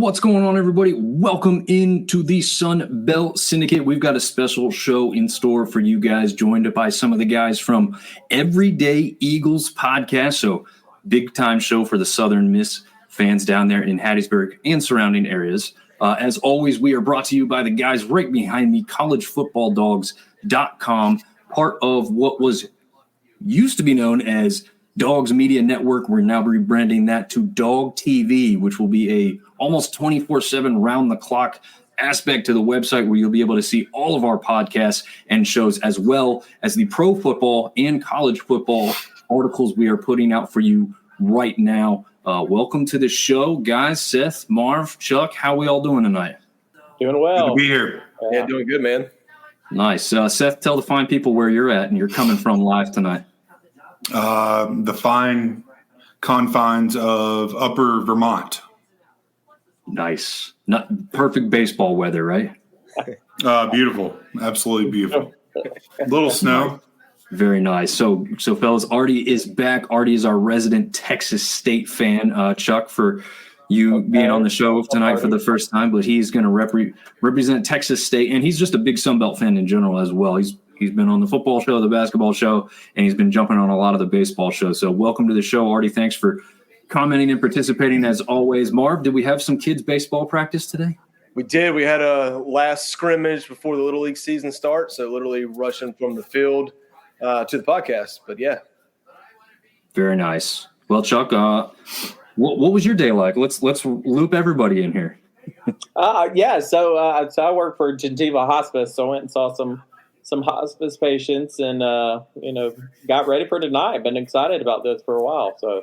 What's going on, everybody? Welcome into the Sun Belt Syndicate. We've got a special show in store for you guys, joined by some of the guys from Everyday Eagles podcast. So big time show for the Southern Miss fans down there in Hattiesburg and surrounding areas. As always, we are brought to you by the guys right behind me, collegefootballdogs.com, part of what was used to be known as Dogs Media Network. We're now rebranding that to Dog TV, which will be a almost 24/7 round-the-clock aspect to the website where you'll be able to see all of our podcasts and shows, as well as the pro football and college football articles we are putting out for you right now. Welcome to the show, guys. Seth, Marv, Chuck, how we all doing tonight? Doing well. Good to be here. Yeah, doing good, man. Nice. Seth, tell the fine people where you're at and you're coming from live tonight. The fine confines of Upper Vermont. Nice. Not perfect baseball weather, right? Beautiful. Absolutely beautiful. A little snow. Very nice. So fellas, Artie is back. Artie is our resident Texas State fan. Chuck, for you being on the show tonight for the first time, but he's going to represent Texas State, and he's just a big Sun Belt fan in general as well. He's been on the football show, the basketball show, and he's been jumping on a lot of the baseball shows. So welcome to the show, Artie. Thanks for commenting and participating as always. Marv, did we have some kids baseball practice today? We did. We had a last scrimmage before the Little League season starts, so literally rushing from the field to the podcast. But, yeah. Very nice. Well, Chuck, what was your day like? Let's loop everybody in here. So I work for Gentiva Hospice, so I went and saw some hospice patients and, got ready for tonight. Been excited about this for a while. So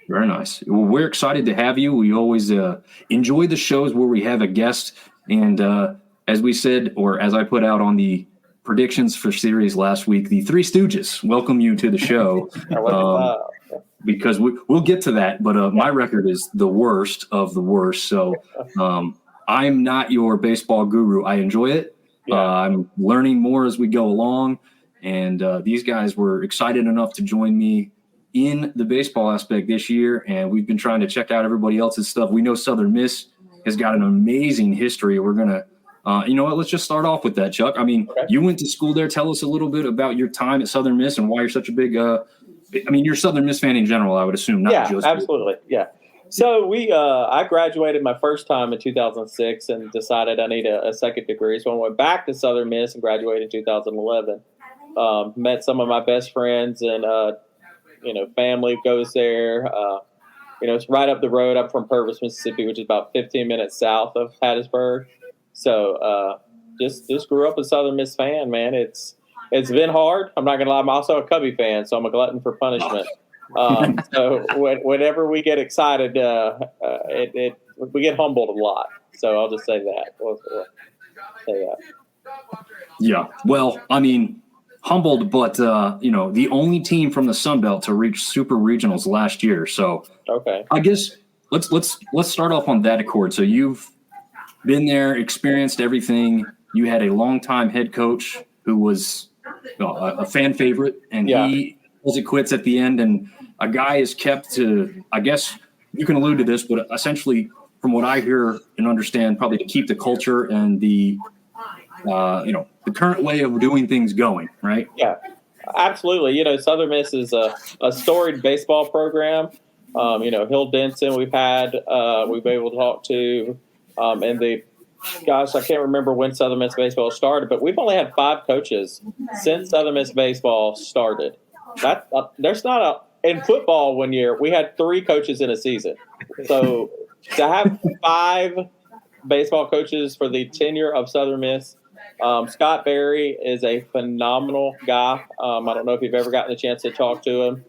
very nice. Well, we're excited to have you. We always enjoy the shows where we have a guest. And as we said, or as I put out on the predictions for series last week, the Three Stooges welcome you to the show. Because we'll get to that. But my record is the worst of the worst. So I'm not your baseball guru. I enjoy it. I'm learning more as we go along, and these guys were excited enough to join me in the baseball aspect this year, and we've been trying to check out everybody else's stuff. We know Southern Miss has got an amazing history. We're going to let's just start off with that, Chuck. I mean, You went to school there. Tell us a little bit about your time at Southern Miss and why you're such a big you're a Southern Miss fan in general, I would assume, not just absolutely. Yeah. So I graduated my first time in 2006 and decided I need a second degree. So I went back to Southern Miss and graduated in 2011. Met some of my best friends and, family goes there. It's right up the road. I'm from Purvis, Mississippi, which is about 15 minutes south of Hattiesburg. So just grew up a Southern Miss fan, man. It's been hard. I'm not going to lie. I'm also a Cubby fan, so I'm a glutton for punishment. So whenever we get excited, we get humbled a lot. So I'll just say that. We'll say that. Yeah. Well, I mean, humbled, but the only team from the Sun Belt to reach super regionals last year. So okay, I guess let's start off on that accord. So you've been there, experienced everything. You had a longtime head coach who was a fan favorite, and he calls it quits at the end, and a guy is kept to, I guess you can allude to this, but essentially from what I hear and understand, probably to keep the culture and the current way of doing things going, right? Yeah, absolutely. Southern Miss is a storied baseball program. Hill Denson we've been able to talk to, and I can't remember when Southern Miss baseball started, but we've only had 5 coaches since Southern Miss baseball started. In football, one year we had 3 coaches in a season. So to have 5 baseball coaches for the tenure of Southern Miss, Scott Berry is a phenomenal guy. I don't know if you've ever gotten a chance to talk to him.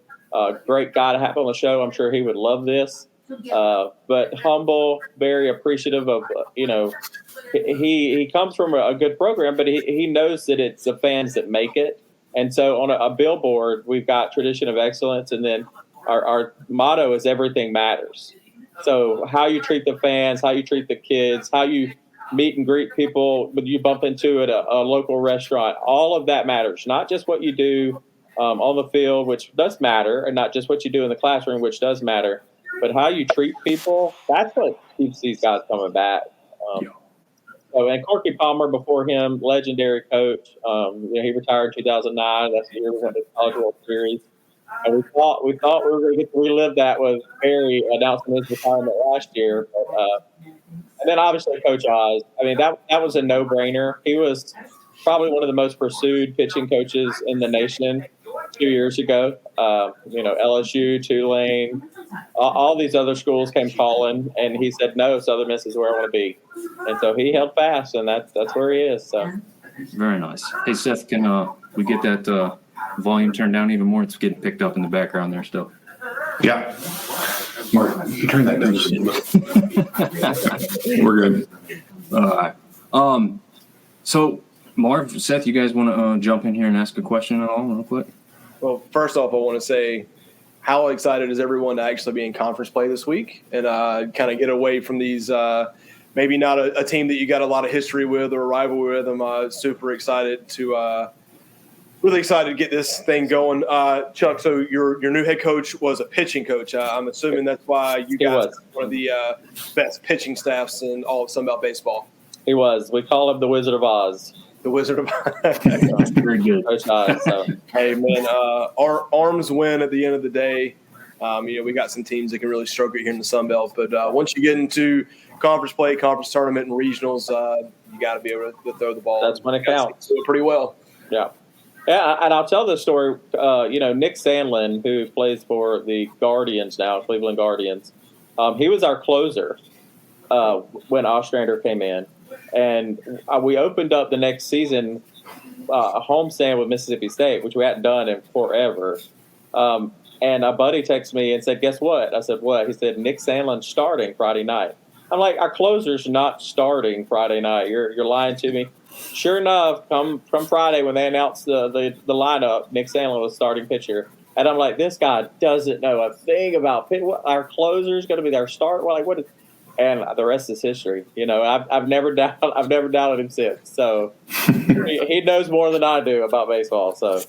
Great guy to have on the show. I'm sure he would love this. But humble, very appreciative of, he comes from a good program, but he knows that it's the fans that make it. And so on a billboard, we've got tradition of excellence, and then our motto is everything matters. So how you treat the fans, how you treat the kids, how you meet and greet people when you bump into at a local restaurant, all of that matters. Not just what you do on the field, which does matter, and not just what you do in the classroom, which does matter, but how you treat people, that's what keeps these guys coming back. So, and Corky Palmer before him, legendary coach. He retired in 2009. That's the year we won the College World Series. And we thought we were going to get to relive that with Barry announcing his retirement last year. But, and then obviously Coach Oz. I mean, that was a no-brainer. He was probably one of the most pursued pitching coaches in the nation 2 years ago. LSU, Tulane, all these other schools came calling, and he said, no, Southern Miss is where I want to be. And so he held fast, and that's where he is. So very nice. Hey, Seth, can we get that volume turned down even more? It's getting picked up in the background there still. Yeah. Mark, you turn that down just a little bit. We're good. All right. So, Marv, Seth, you guys want to jump in here and ask a question at all real quick? Well, first off, I want to say how excited is everyone to actually be in conference play this week and kind of get away from these maybe not a team that you got a lot of history with or a rivalry with. I'm super excited to really excited to get this thing going. Chuck, so your new head coach was a pitching coach. I'm assuming that's why you guys are one of the best pitching staffs in all of Sunbelt baseball. He was. We call him the Wizard of Oz. The Wizard of Oz. Very good. Hey, man, our arms win at the end of the day. We got some teams that can really stroke it here in the Sunbelt. But once you get into conference play, conference tournament, and regionals, you got to be able to throw the ball. That's when it counts. Do it pretty well. Yeah. Yeah, and I'll tell this story. Nick Sandlin, who plays for the Guardians now, Cleveland Guardians, he was our closer when Ostrander came in. And we opened up the next season a homestand with Mississippi State, which we hadn't done in forever. And a buddy texted me and said, guess what? I said, what? He said, Nick Sandlin's starting Friday night. I'm like, our closer's not starting Friday night. You're lying to me. Sure enough, come Friday when they announced the lineup, Nick Sandlin was starting pitcher. And I'm like, this guy doesn't know a thing about pitch. Our closer's going to be their start. Well, like, what is? And the rest is history. I've never doubted him since. So he knows more than I do about baseball. So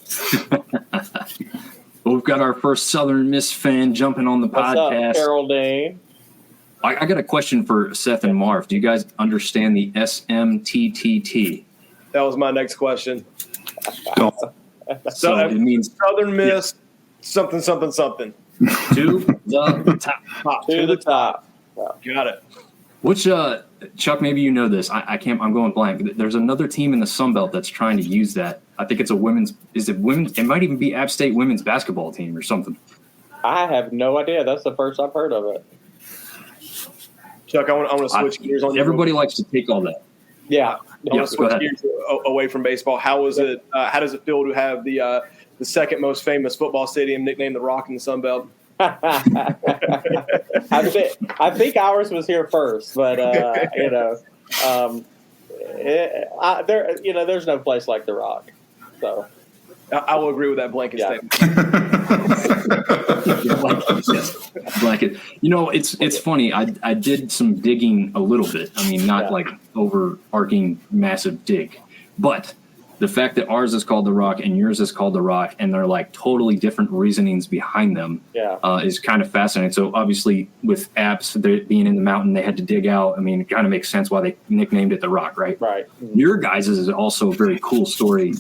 well, we've got our first Southern Miss fan jumping on the podcast. What's up, Carol Dean? I got a question for Seth and Marv. Do you guys understand the SMTTT? That was my next question. So it means Southern Miss, something. To the top. To the top. Got it. Which Chuck, maybe you know this. I can't. I'm going blank. There's another team in the Sun Belt that's trying to use that. I think it's a women's. Is it women's? It might even be App State women's basketball team or something. I have no idea. That's the first I've heard of it. Chuck, I want to switch gears on you. Everybody likes to take all that. Yeah. I want to switch gears away from baseball. How is it? How does it feel to have the second most famous football stadium nicknamed the Rock in the Sun Belt? I think ours was here first, but there's no place like the Rock. So I will agree with that blanket statement. Blanket. It's funny. I did some digging a little bit. I mean, not like overarching massive dig, but the fact that ours is called the Rock and yours is called the Rock, and they're like totally different reasonings behind them, is kind of fascinating. So obviously, with apps being in the mountain, they had to dig out. I mean, it kind of makes sense why they nicknamed it the Rock, right? Right. Your guys' is also a very cool story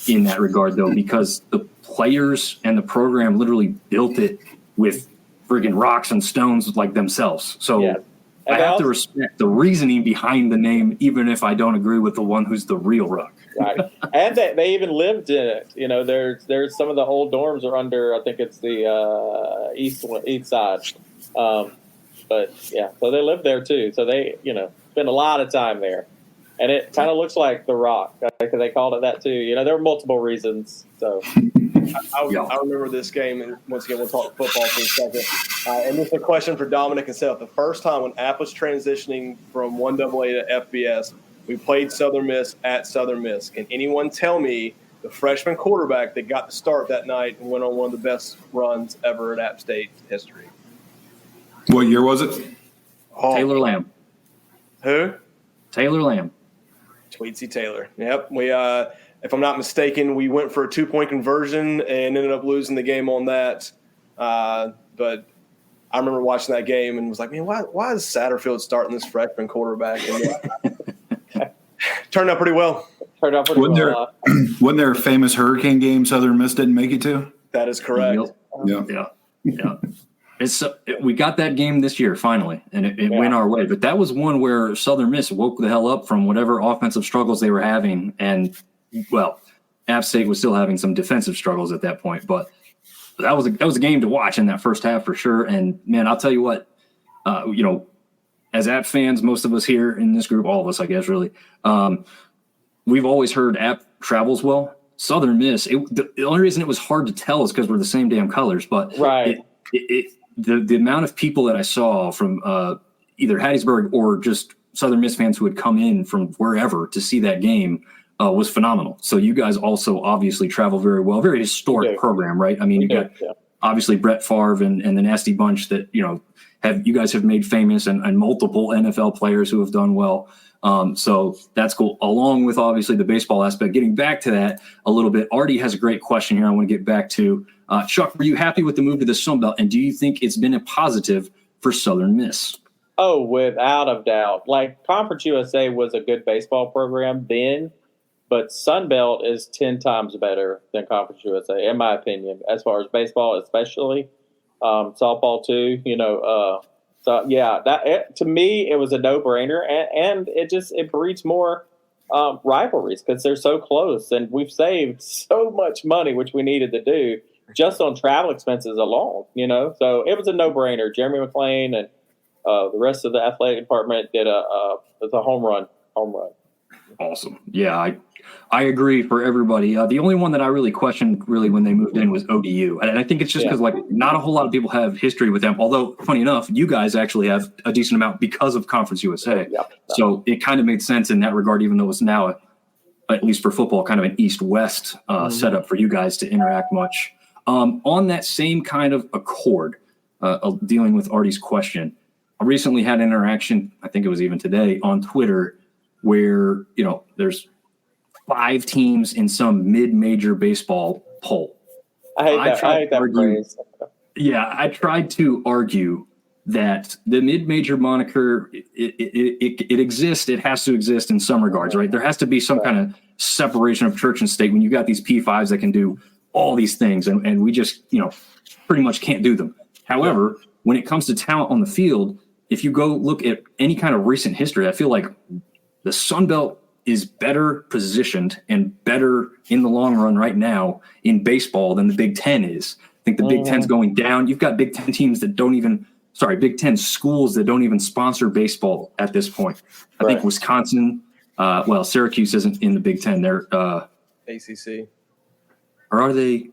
in that regard, though, because the players and the program literally built it with friggin' rocks and stones like themselves. So I have to respect the reasoning behind the name, even if I don't agree with the one who's the real Rock. Right. And they even lived in it. There's some of the old dorms are under, I think it's the east side. But yeah, so they lived there too. So they, spend a lot of time there. And it kind of looks like the Rock. They called it that too. There were multiple reasons. So I remember this game, and once again, we'll talk football for a second. And this is a question for Dominic and Seth. The first time when App was transitioning from 1AA to FBS, we played Southern Miss at Southern Miss. Can anyone tell me the freshman quarterback that got the start that night and went on one of the best runs ever in App State history? What year was it? Taylor Lamb. Who? Taylor Lamb. Tweetsy Taylor. Yep. We, if I'm not mistaken, we went for a 2-point conversion and ended up losing the game on that. But I remember watching that game and was like, man, why is Satterfield starting this freshman quarterback? And turned out pretty well. Wasn't there a famous hurricane game Southern Miss didn't make it to? That is correct. Yeah. We got that game this year finally, and it went our way. But that was one where Southern Miss woke the hell up from whatever offensive struggles they were having, and App State was still having some defensive struggles at that point. But that was a game to watch in that first half for sure. And man, I'll tell you what, as App fans, most of us here in this group, all of us, I guess, really, we've always heard App travels well. Southern Miss, the only reason it was hard to tell is because we're the same damn colors. But the amount of people that I saw from either Hattiesburg or just Southern Miss fans who had come in from wherever to see that game was phenomenal. So you guys also obviously travel very well. Very historic program, right? I mean, you got obviously Brett Favre and the Nasty Bunch that you guys have made famous, and multiple NFL players who have done well. So that's cool. Along with obviously the baseball aspect. Getting back to that a little bit, Artie has a great question here I want to get back to. Chuck, were you happy with the move to the Sun Belt, and do you think it's been a positive for Southern Miss? Oh, without a doubt. Like, Conference USA was a good baseball program then, but Sun Belt is 10 times better than Conference USA, in my opinion, as far as baseball, especially softball too. So yeah, to me it was a no-brainer, and it breeds more rivalries because they're so close, and we've saved so much money, which we needed to do just on travel expenses alone. So it was a no-brainer. Jeremy McLean and the rest of the athletic department did a home run. Awesome. Yeah, I agree for everybody. The only one that I really questioned when they moved in was ODU. And I think it's just because not a whole lot of people have history with them. Although, funny enough, you guys actually have a decent amount because of Conference USA. So it kind of made sense in that regard, even though it's now, at least for football, kind of an East-West setup for you guys to interact much. On that same kind of accord, dealing with Artie's question, I recently had an interaction, I think it was even today, on Twitter where, there's 5 teams in some mid-major baseball poll. I hate that phrase. Yeah, I tried to argue that the mid-major moniker, it exists. It has to exist in some regards, right? There has to be some kind of separation of church and state when you got these P5s that can do all these things, and we just, pretty much can't do them. However, when it comes to talent on the field, if you go look at any kind of recent history, I feel like the Sun Belt is better positioned and better in the long run right now in baseball than the Big Ten is. I think the Big Ten's going down. You've got Big Ten teams that Big Ten schools that don't even sponsor baseball at this point. I think Wisconsin, Syracuse isn't in the Big Ten. They're ACC. Or are they?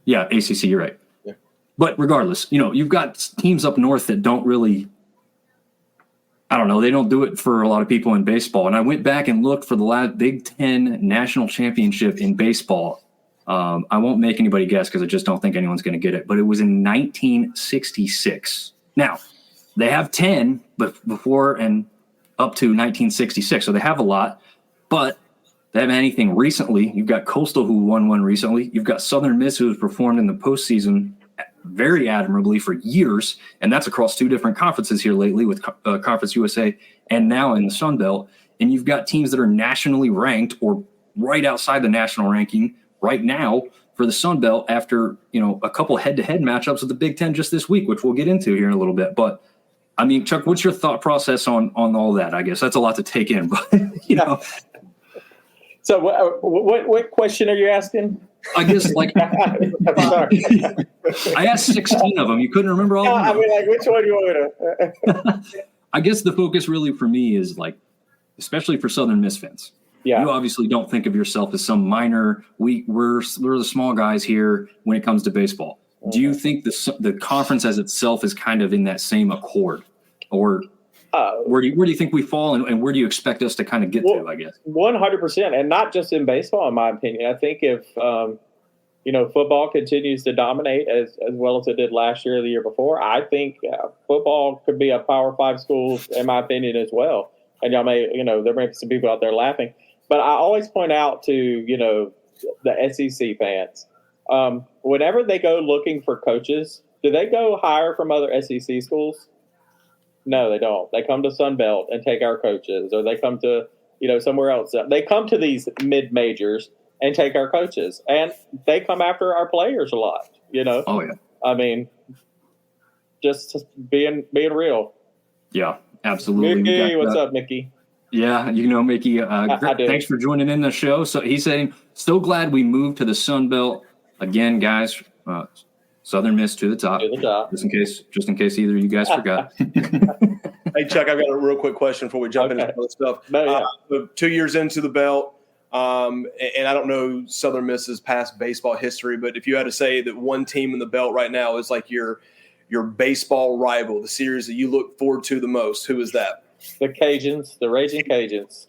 Yeah, ACC, you're right. Yeah. But regardless, you've got teams up north that don't really, I don't know, they don't do it for a lot of people in baseball. And I went back and looked for the last Big Ten national championship in baseball. I won't make anybody guess because I just don't think anyone's going to get it. But it was in 1966. Now, they have 10 but before and up to 1966. So they have a lot. But they haven't had anything recently. You've got Coastal, who won one recently. You've got Southern Miss, who has performed in the postseason very admirably for years, and that's across 2 different conferences here lately with Conference USA and now in the Sun Belt. And you've got teams that are nationally ranked or right outside the national ranking right now for the Sun Belt after, a couple head-to-head matchups with the Big Ten just this week, which we'll get into here in a little bit. But, I mean, Chuck, what's your thought process on all that? I guess that's a lot to take in, but, So what question are you asking? I guess I'm sorry. I asked 16 of them. You couldn't remember all of them? I mean, which one do you want me to? I guess the focus really for me is especially for Southern Miss fans. Yeah. You obviously don't think of yourself as some minor. We're the small guys here when it comes to baseball. Do you think the conference as itself is kind of in that same accord, or where do you think we fall, and where do you expect us to kind of get to, I guess? 100%, and not just in baseball, in my opinion. I think if, football continues to dominate as well as it did last year or the year before, I think football could be a Power 5 school, in my opinion, as well. And y'all may, there may be some people out there laughing. But I always point out to, the SEC fans, whenever they go looking for coaches, do they go hire from other SEC schools? No, they don't. They come to Sun Belt and take our coaches, or they come to, somewhere else. They come to these mid majors and take our coaches, and they come after our players a lot. Oh yeah. I mean, just being real. Yeah, absolutely. Mickey, what's up, Mickey? Yeah, Mickey. Thanks for joining in the show. So he's saying, so glad we moved to the Sun Belt again, guys. Southern Miss to the top. To the top. Just in case either of you guys forgot. Hey, Chuck, I've got a real quick question before we jump into all this stuff. No, yeah. 2 years into the belt, and I don't know Southern Miss's past baseball history, but if you had to say that one team in the belt right now is like your baseball rival, the series that you look forward to the most, who is that? The Cajuns, the Raging Cajuns.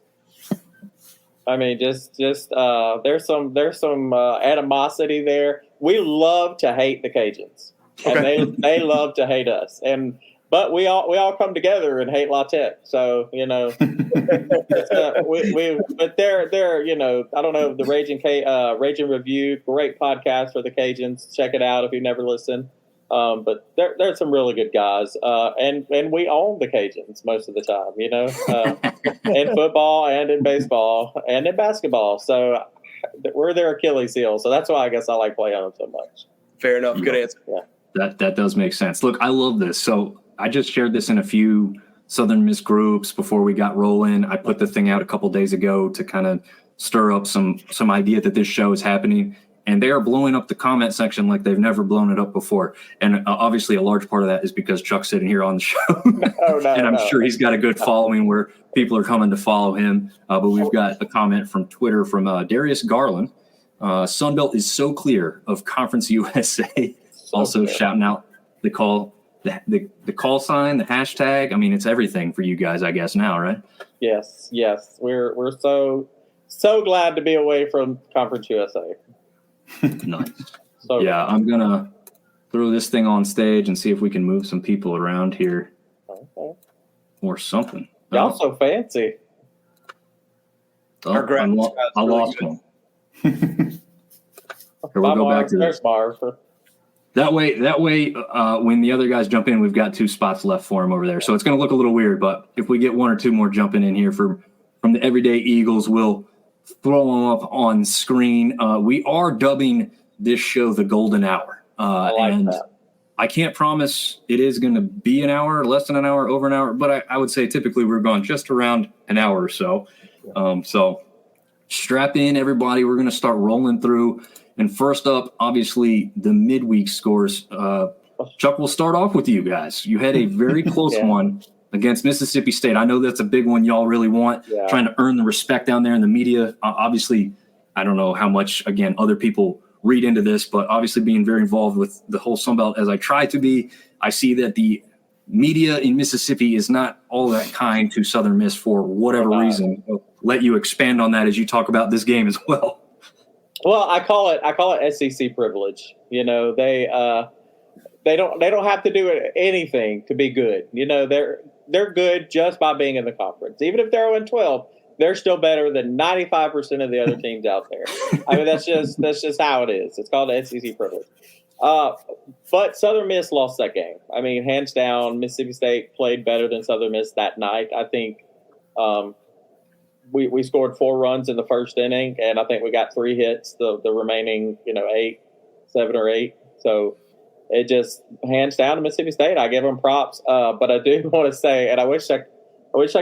I mean, just there's some animosity there. We love to hate the Cajuns, and they love to hate us. But we all come together and hate La Tech. So but they're I don't know, the Raging Review, great podcast for the Cajuns. Check it out if you've never listened. But there's some really good guys, and we own the Cajuns most of the time, in football and in baseball and in basketball. So we're their Achilles heel. So that's why I guess I like playing them so much. Fair enough. Good answer. Yeah. That does make sense. Look, I love this. So I just shared this in a few Southern Miss groups before we got rolling. I put the thing out a couple days ago to kind of stir up some idea that this show is happening. And they are blowing up the comment section like they've never blown it up before. And obviously a large part of that is because Chuck's sitting here on the show. And I'm sure he's got a good following where people are coming to follow him. But we've got a comment from Twitter from Darius Garland. Sunbelt is so clear of Conference USA. Also shouting out the call, the call sign, the hashtag. I mean, it's everything for you guys, I guess, now, right? Yes. We're so glad to be away from Conference USA. Nice. Yeah, I'm gonna throw this thing on stage and see if we can move some people around here, or something. Y'all so fancy. I lost one. Here, we'll go back to this. Marv. That way, when the other guys jump in, we've got 2 spots left for them over there. So it's going to look a little weird, but if we get 1 or 2 more jumping in here from the Everyday Eagles, we'll throw them up on screen. We are dubbing this show the Golden Hour. I like that. I can't promise it is going to be an hour, less than an hour, over an hour, but I would say typically we're going just around an hour or so. So strap in, everybody. We're going to start rolling through. And first up, obviously, the midweek scores. Chuck, we'll start off with you guys. You had a very close one against Mississippi State. I know that's a big one y'all really want, trying to earn the respect down there in the media. Obviously, I don't know how much, again, other people read into this, but obviously being very involved with the whole Sunbelt as I try to be, I see that the media in Mississippi is not all that kind to Southern Miss for whatever reason. I'll let you expand on that as you talk about this game as well. Well, I call it SEC privilege. They don't have to do anything to be good. They're good just by being in the conference. Even if they're 0-12, they're still better than 95% of the other teams out there. I mean, that's just how it is. It's called SEC privilege. But Southern Miss lost that game. I mean, hands down, Mississippi State played better than Southern Miss that night. I think we scored 4 runs in the first inning, and I think we got 3 hits the remaining 7 or 8. So it just hands down to Mississippi State. I give them props, but I do want to say, and I wish I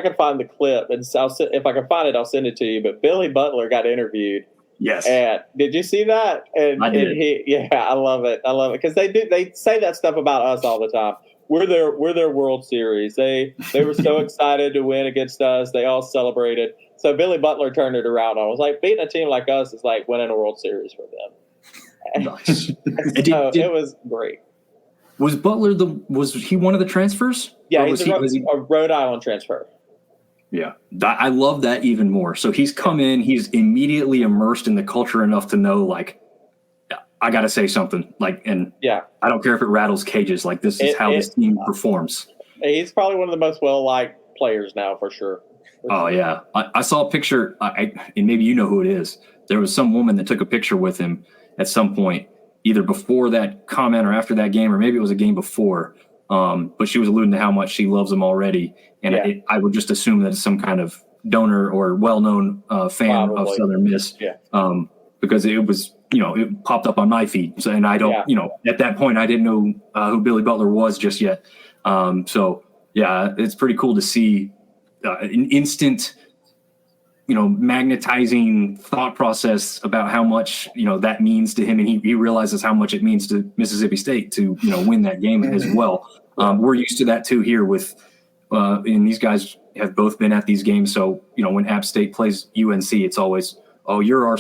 could find the clip, and if I can find it, I'll send it to you. But Billy Butler got interviewed. Yes. And did you see that? And I did. I love it because they say that stuff about us all the time. We're their World Series. They were so excited to win against us. They all celebrated. So Billy Butler turned it around. I was like, beating a team like us is like winning a World Series for them. Nice. It was great. Was Butler was he one of the transfers? Yeah, he's a Rhode Island transfer. Yeah, I love that even more. So he's come in, he's immediately immersed in the culture enough to know, like, I got to say something. Like, and I don't care if it rattles cages. Like, this is how this team performs. He's probably one of the most well-liked players now, for sure. Oh, yeah. I saw a picture, and maybe you know who it is. There was some woman that took a picture with him at some point, either before that comment or after that game, or maybe it was a game before. But she was alluding to how much she loves them already. And I would just assume that it's some kind of donor or well-known fan Probably. of Southern Miss. Yeah. Because it was, it popped up on my feed. So, and I don't, at that point, I didn't know who Billy Butler was just yet. So, yeah, it's pretty cool to see an instant, magnetizing thought process about how much, that means to him. And he realizes how much it means to Mississippi State to, win that game as well. We're used to that too here with, and these guys have both been at these games. So, when App State plays UNC, it's always, oh, you're our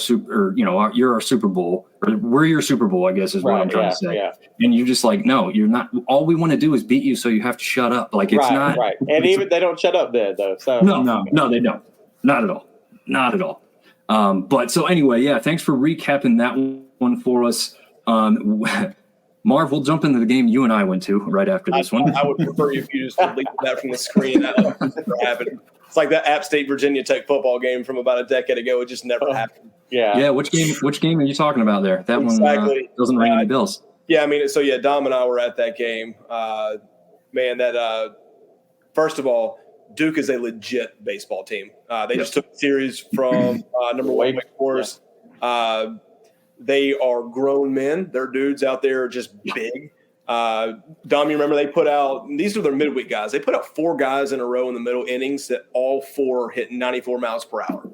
you're our Super Bowl, or we're your Super Bowl, I guess is what I'm trying to say. Yeah. And you're just like, no, you're not. All we want to do is beat you, so you have to shut up. Like it's not right. And even they don't shut up there though. So no, they don't. Not at all. But so anyway, yeah. Thanks for recapping that one for us. Marv, we'll jump into the game you and I went to right after this one. I would prefer if you just deleted that from the screen. That never happened. It's like that App State Virginia Tech football game from about a decade ago. It just never happened. Yeah. Which game are you talking about there? That one doesn't ring any bells. Yeah, I mean, so yeah, Dom and I were at that game. First of all, Duke is a legit baseball team. They just took the series from number one Wake Forest. They are grown men. Their dudes out there are just big. Dom, you remember they put out – these are their midweek guys. They put out 4 guys in a row in the middle innings that all 4 hit 94 miles per hour,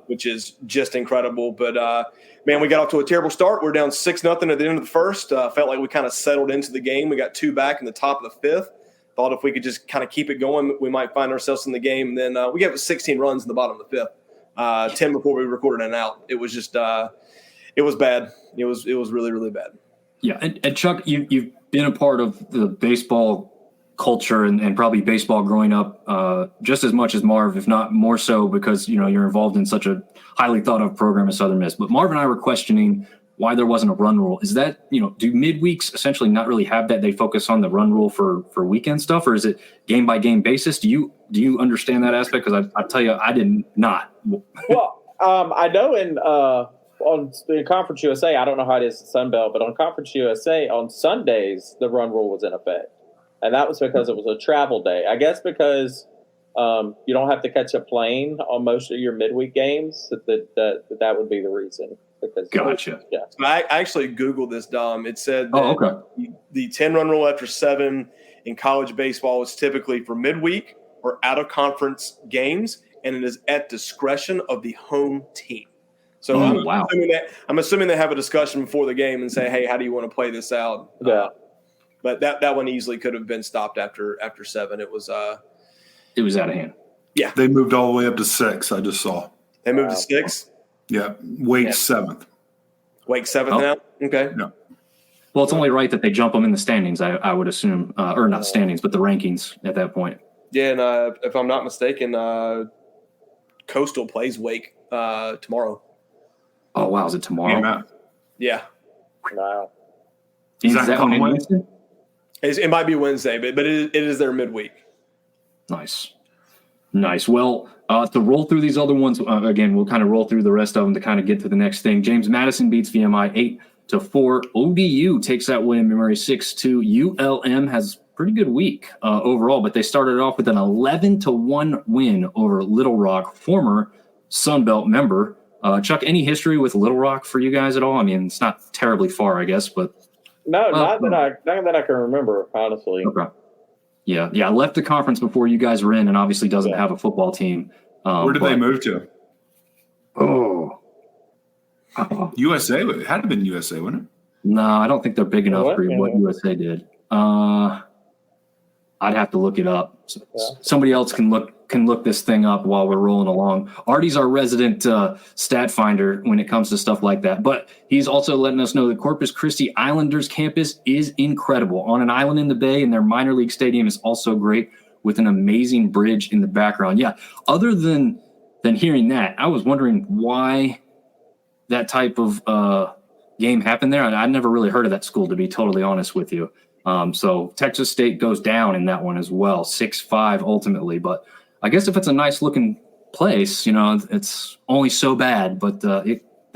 which is just incredible. But, man, we got off to a terrible start. We're down 6-0 at the end of the first. Felt like we kind of settled into the game. We got 2 back in the top of the 5th. Thought if we could just kind of keep it going, we might find ourselves in the game. And then we gave it 16 runs in the bottom of the 5th, 10 before we recorded an out. It was just it was bad. It was really, really bad. Yeah, and Chuck, you've been a part of the baseball culture and probably baseball growing up just as much as Marv, if not more so, because you're involved in such a highly thought of program as Southern Miss. But Marv and I were questioning why there wasn't a run rule. Is that do midweeks essentially not really have that? They focus on the run rule for weekend stuff, or is it game by game basis? Do you understand that aspect? Because I tell you, I did not. Well, I know on the Conference USA, I don't know how it is in Sun Belt, but on Conference USA, on Sundays, the run rule was in effect. And that was because it was a travel day. I guess because you don't have to catch a plane on most of your midweek games, that would be the reason. Because gotcha. Yeah. So I actually Googled this, Dom. It said that the 10-run rule after 7 in college baseball is typically for midweek or out-of-conference games, and it is at discretion of the home team. So I'm assuming they have a discussion before the game and say, hey, how do you want to play this out? Yeah. But that one easily could have been stopped after 7. It was out of hand. Yeah. They moved all the way up to 6, I just saw. They moved to 6? Yeah. Wake 7th. Wake 7th now? Okay. No. Well, it's only right that they jump them in the standings, I would assume. Or not standings, but the rankings at that point. Yeah, and if I'm not mistaken, Coastal plays Wake tomorrow. Oh, wow. Is it tomorrow? Yeah. Wow. Is that on Wednesday? It might be Wednesday, but it is their midweek. Nice. Well, to roll through these other ones, again, we'll kind of roll through the rest of them to kind of get to the next thing. James Madison beats VMI 8-4. ODU takes that win. Memory 6-2. ULM has a pretty good week overall, but they started off with an 11-1 win over Little Rock, former Sun Belt member. Chuck, any history with Little Rock for you guys at all? I mean, it's not terribly far, I guess, but not that I can remember, honestly. Okay. Yeah. I left the conference before you guys were in, and obviously doesn't have a football team. Where did they move to? USA. It had to have been USA, wouldn't it? No, I don't think they're big enough for what USA did. I'd have to look it up. Somebody else can look this thing up while we're rolling along. Artie's our resident stat finder when it comes to stuff like that. But he's also letting us know the Corpus Christi Islanders campus is incredible. On an island in the bay, and their minor league stadium is also great with an amazing bridge in the background. Yeah, other than hearing that, I was wondering why that type of game happened there. I'd never really heard of that school, to be totally honest with you. So Texas State goes down in that one as well, 6-5 ultimately. But I guess if it's a nice looking place, it's only so bad. But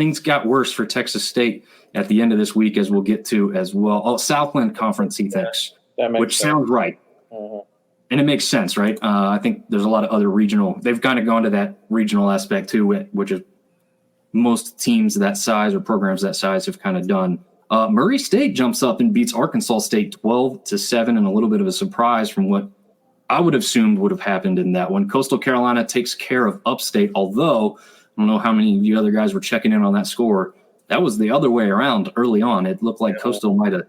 things got worse for Texas State at the end of this week, as we'll get to as well. Oh, Southland Conference, he thinks, which sounds right. And it makes sense, right? I think there's a lot of other regional. They've kind of gone to that regional aspect too, which is most teams that size or programs that size have kind of done. Murray State jumps up and beats Arkansas State 12-7, and a little bit of a surprise from what I would have assumed would have happened in that one. Coastal Carolina takes care of Upstate, although I don't know how many of you other guys were checking in on that score. That was the other way around early on. It looked like Coastal might have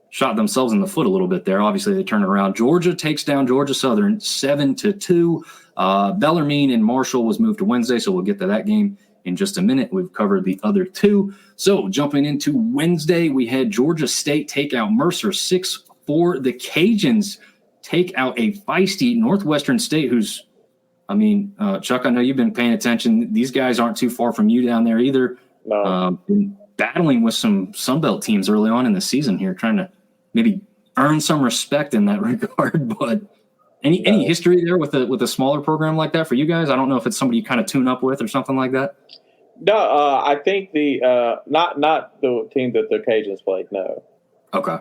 shot themselves in the foot a little bit there. Obviously, they turn it around. Georgia takes down Georgia Southern 7-2. Bellarmine and Marshall was moved to Wednesday, so we'll get to that game in just a minute. We've covered the other two. So jumping into Wednesday, we had Georgia State take out Mercer 6-4. The Cajuns take out a feisty Northwestern State, who's, Chuck, I know you've been paying attention. These guys aren't too far from you down there either. No. Been battling with some Sunbelt teams early on in the season here, trying to maybe earn some respect in that regard. But any history there with a smaller program like that for you guys? I don't know if it's somebody you kind of tune up with or something like that. No, I think the not the team that the Cajuns played. No. Okay.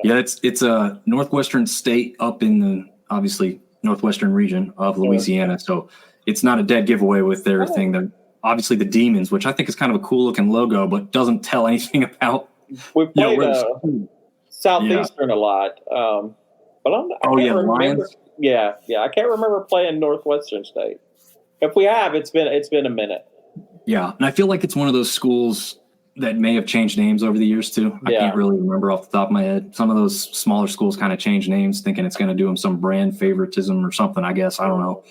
Yeah, it's a Northwestern State up in the obviously northwestern region of Louisiana, so it's not a dead giveaway with their thing. They're obviously the Demons, which I think is kind of a cool looking logo, but doesn't tell anything about. We played Southeastern a lot, but I can't remember. Lions. Yeah, I can't remember playing Northwestern State. If we have, it's been a minute. Yeah, and I feel like it's one of those schools that may have changed names over the years too. I can't really remember off the top of my head. Some of those smaller schools kind of change names, thinking it's going to do them some brand favoritism or something, I guess. I don't know.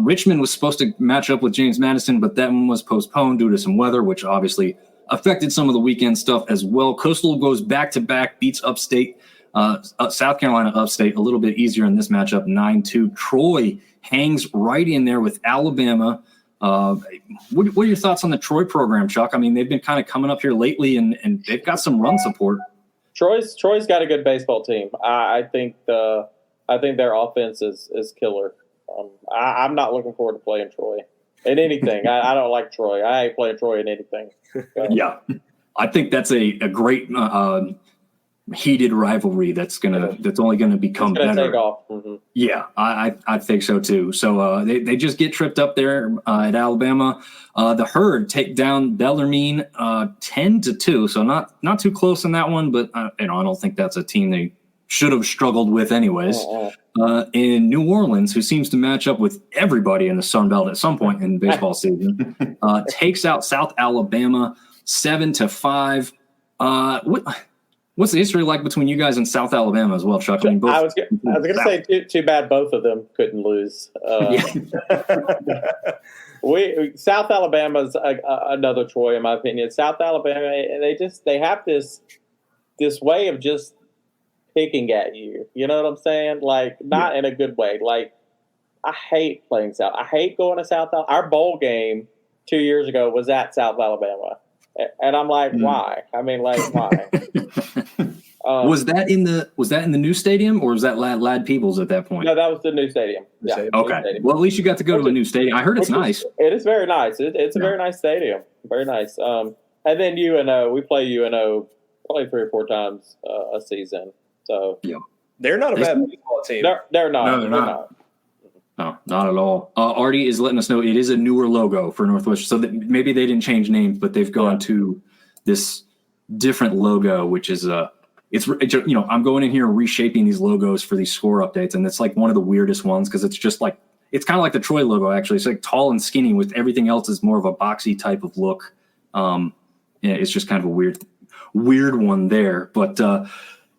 Richmond was supposed to match up with James Madison, but that one was postponed due to some weather, which obviously affected some of the weekend stuff as well. Coastal goes back-to-back, beats Upstate. South Carolina Upstate, a little bit easier in this matchup, 9-2. Troy hangs right in there with Alabama. What are your thoughts on the Troy program, Chuck? I mean, they've been kind of coming up here lately, and they've got some run support. Troy's got a good baseball team. I think their offense is killer. I'm not looking forward to playing Troy in anything. I don't like Troy. I ain't playing Troy in anything. Yeah, I think that's a great heated rivalry that's only gonna become better. Take off. Mm-hmm. Yeah, I think so too. So they just get tripped up there at Alabama. The Herd take down Bellarmine 10-2. So not too close in that one, but I don't think that's a team they should have struggled with anyways. In New Orleans, who seems to match up with everybody in the Sun Belt at some point in baseball season, takes out South Alabama 7-5. What's the history like between you guys and South Alabama as well, Chuck? I mean, I was going to say too bad both of them couldn't lose. South Alabama's another Troy, in my opinion. South Alabama, they have this way of just picking at you. You know what I'm saying? Like, not in a good way. Like, I hate playing South. I hate going to South Alabama. Our bowl game 2 years ago was at South Alabama. And I'm like, why? I mean, like, why? Was that in the new stadium, or was that Lad Peebles at that point? No, that was the new stadium. Yeah. Okay. Stadium. Well, at least you got to go to a new stadium. I heard it's nice. It is very nice. It's a very nice stadium. Very nice. And then UNO, we play UNO probably 3 or 4 times a season. So they're not a bad baseball team. They're not. No, they're not. No, not at all. Artie is letting us know it is a newer logo for Northwestern. So that maybe they didn't change names, but they've gone to this different logo, which is it's I'm going in here and reshaping these logos for these score updates, and it's like one of the weirdest ones because it's just like it's kind of like the Troy logo actually. It's like tall and skinny with everything else is more of a boxy type of look. It's just kind of a weird one there, but.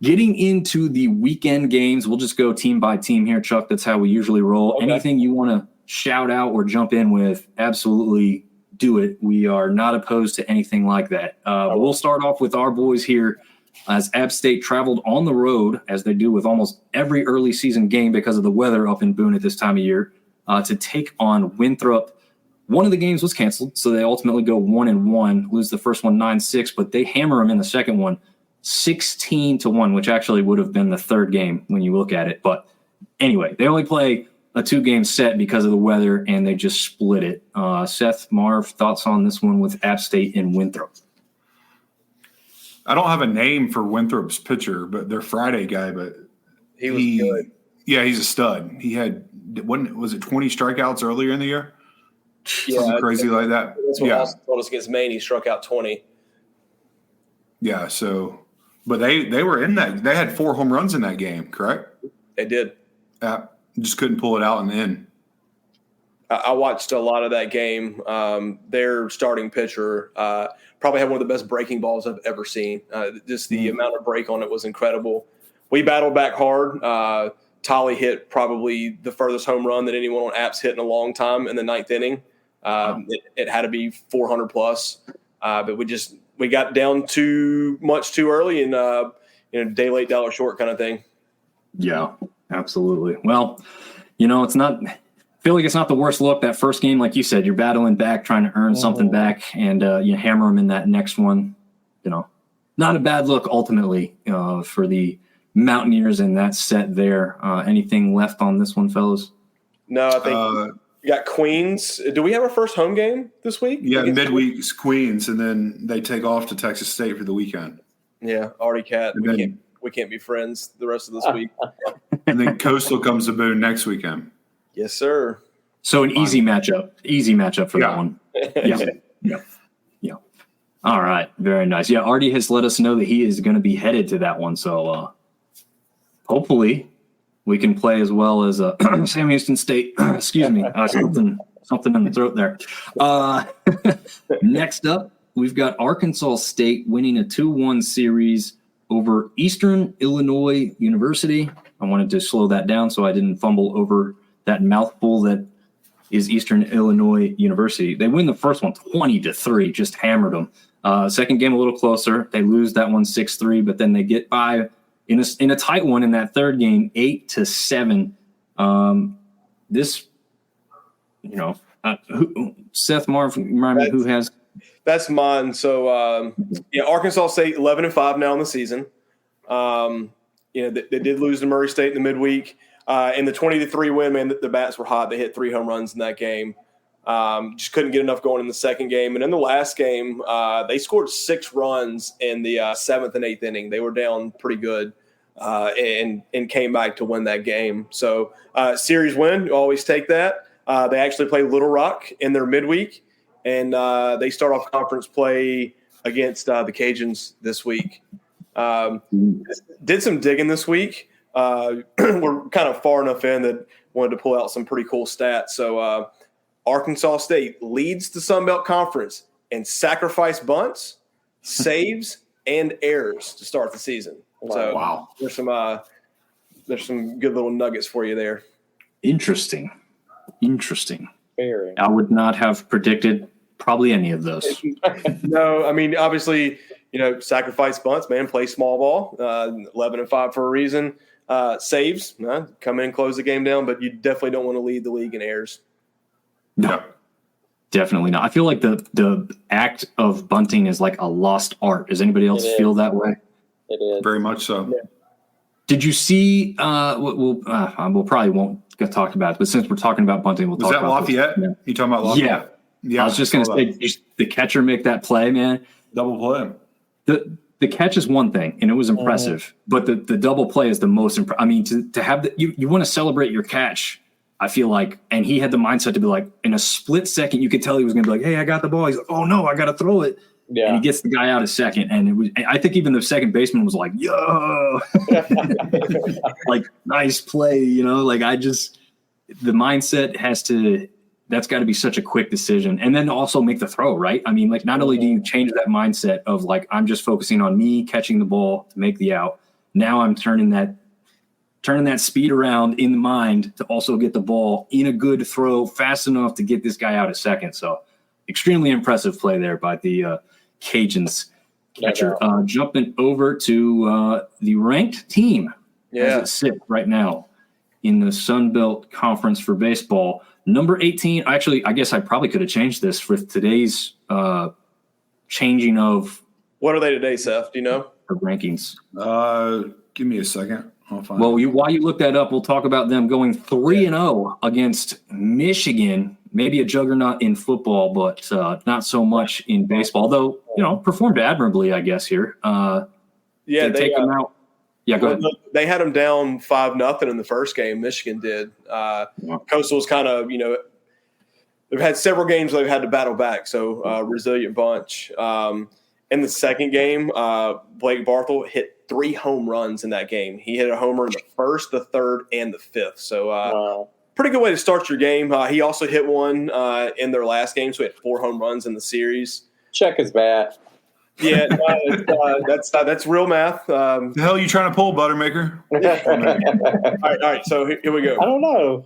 Getting into the weekend games, we'll just go team by team here, Chuck. That's how we usually roll. Okay. Anything you want to shout out or jump in with, absolutely do it. We are not opposed to anything like that. We'll start off with our boys here as App State traveled on the road, as they do with almost every early season game because of the weather up in Boone at this time of year, to take on Winthrop. One of the games was canceled, so they ultimately go 1-1, lose the first one 9-6, but they hammer them in the second one 16-1, which actually would have been the third game when you look at it. But anyway, they only play a 2-game set because of the weather, and they just split it. Seth, Marv, thoughts on this one with App State and Winthrop? I don't have a name for Winthrop's pitcher, but their Friday guy. But He was good. Yeah, he's a stud. He had was it 20 strikeouts earlier in the year? Something crazy like that. That's what Austin told us against Maine. He struck out 20. Yeah. So, but they were in that. They had 4 home runs in that game, correct? They did. Just couldn't pull it out in the end. I watched a lot of that game. Their starting pitcher probably had one of the best breaking balls I've ever seen. Just the amount of break on it was incredible. We battled back hard. Tolly hit probably the furthest home run that anyone on Apps hit in a long time in the 9th inning. It had to be 400 plus, but we got down too much too early, and day late, dollar short kind of thing. Yeah, absolutely. Well, it's not. I feel like it's not the worst look. That first game, like you said, you're battling back, trying to earn something back, and you hammer them in that next one. Not a bad look ultimately for the Mountaineers in that set there. Anything left on this one, fellas? No, I think you got Queens. Do we have our first home game this week? Yeah, midweek's Queens, and then they take off to Texas State for the weekend. Yeah, Artie Cat. We can't be friends the rest of this week. And then Coastal comes to Boone next weekend. Yes, sir. So an easy matchup for that one. Yeah. All right, very nice. Yeah, Artie has let us know that he is going to be headed to that one, so hopefully we can play as well as Sam Houston State. Excuse me, something in the throat there. Next up, we've got Arkansas State winning a 2-1 series over Eastern Illinois University. I wanted to slow that down so I didn't fumble over that mouthful that is Eastern Illinois University. They win the first one 20-3, just hammered them. Second game a little closer. They lose that one 6-3, but then they get by in a tight one in that third game 8-7. This, Seth, Marv, remind me who has. That's mine. So Arkansas State 11-5 now in the season. They did lose to Murray State in the midweek. In the 20-3 win, man, the bats were hot. They hit 3 home runs in that game. Just couldn't get enough going in the second game. And in the last game, they scored 6 runs in the 7th and 8th inning. They were down pretty good and came back to win that game. So series win, you always take that. They actually play Little Rock in their midweek, and they start off conference play against the Cajuns this week. Did some digging this week. We're kind of far enough in that wanted to pull out some pretty cool stats. So Arkansas State leads the Sun Belt Conference in sacrifice bunts, saves, and errors to start the season. So wow. There's some good little nuggets for you there. Interesting. Very. I would not have predicted probably any of those. No, I mean, obviously, sacrifice bunts, man, play small ball, 11-5 for a reason. Saves, come in and close the game down, but you definitely don't want to lead the league in errors. No, definitely not. I feel like the act of bunting is like a lost art. Does anybody else feel that way? It is. Very much so. Yeah. Did you see we'll probably won't get talked about it, but since we're talking about bunting, we'll talk about Lafayette? Yeah. You talking about Lafayette? Yeah. I was just going to say, did the catcher make that play, man? Double play. The catch is one thing, and it was impressive, but the double play is the most impressive. I mean, to have you want to celebrate your catch, I feel like, and he had the mindset to be like, in a split second, you could tell he was going to be like, hey, I got the ball. He's like, oh, no, I got to throw it. Yeah. And he gets the guy out a second, and I think even the second baseman was like, yo, like, nice play, like the mindset that's got to be such a quick decision. And then also make the throw, right? I mean, like, not only do you change that mindset of like, I'm just focusing on me catching the ball to make the out. Now I'm turning that speed around in the mind to also get the ball in a good throw fast enough to get this guy out a second. So extremely impressive play there by the Cajuns catcher. Jumping over to the ranked team as it sits right now in the Sun Belt Conference for baseball. Number 18, actually, I guess I probably could have changed this with today's changing of. What are they today, Seth? Do you know? Rankings. Give me a second. Well, while you look that up, we'll talk about them going 3-0 against Michigan. Maybe a juggernaut in football, but not so much in baseball. Though, performed admirably, I guess, here. They take them out. Yeah, go ahead. They had them down 5-0 in the first game. Michigan did. Coastal's kind of, they've had several games where they've had to battle back, so resilient bunch. In the second game, Blake Barthel hit 3 home runs in that game. He hit a homer in the first, the third, and the fifth. So pretty good way to start your game. He also hit one in their last game, so he had 4 home runs in the series. Check his bat. Yeah, that's real math. The hell are you trying to pull, Buttermaker? All right. So here we go. I don't know.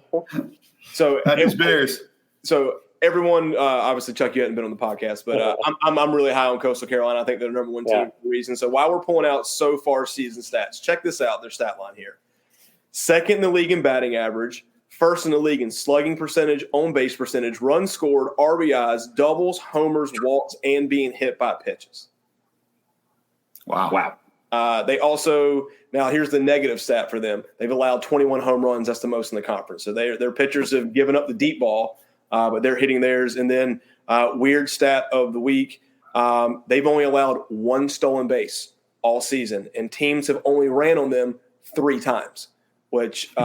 So that is Bears. So everyone, obviously, Chuck, you hadn't been on the podcast, but I'm really high on Coastal Carolina. I think they're the number 1 team for a reason. So while we're pulling out so far season stats, check this out. Their stat line here: 2nd in the league in batting average, 1st in the league in slugging percentage, on base percentage, runs scored, RBIs, doubles, homers, walks, and being hit by pitches. Wow. They also, now here's the negative stat for them. They've allowed 21 home runs. That's the most in the conference. So their pitchers have given up the deep ball, but they're hitting theirs. And then weird stat of the week, they've only allowed 1 stolen base all season, and teams have only ran on them 3 times, which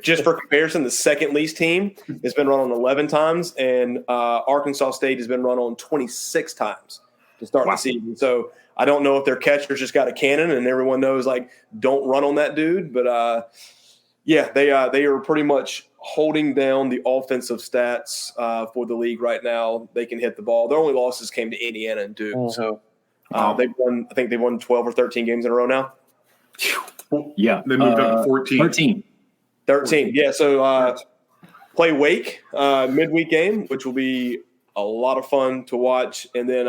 just for comparison, the second least team has been run on 11 times, and Arkansas State has been run on 26 times to start the season. So I don't know if their catcher's just got a cannon and everyone knows, don't run on that dude. But, they are pretty much holding down the offensive stats for the league right now. They can hit the ball. Their only losses came to Indiana and Duke. Mm-hmm. So they've won 12 or 13 games in a row now. Yeah. They moved up to 14. 13. Yeah, so play Wake midweek game, which will be a lot of fun to watch. And then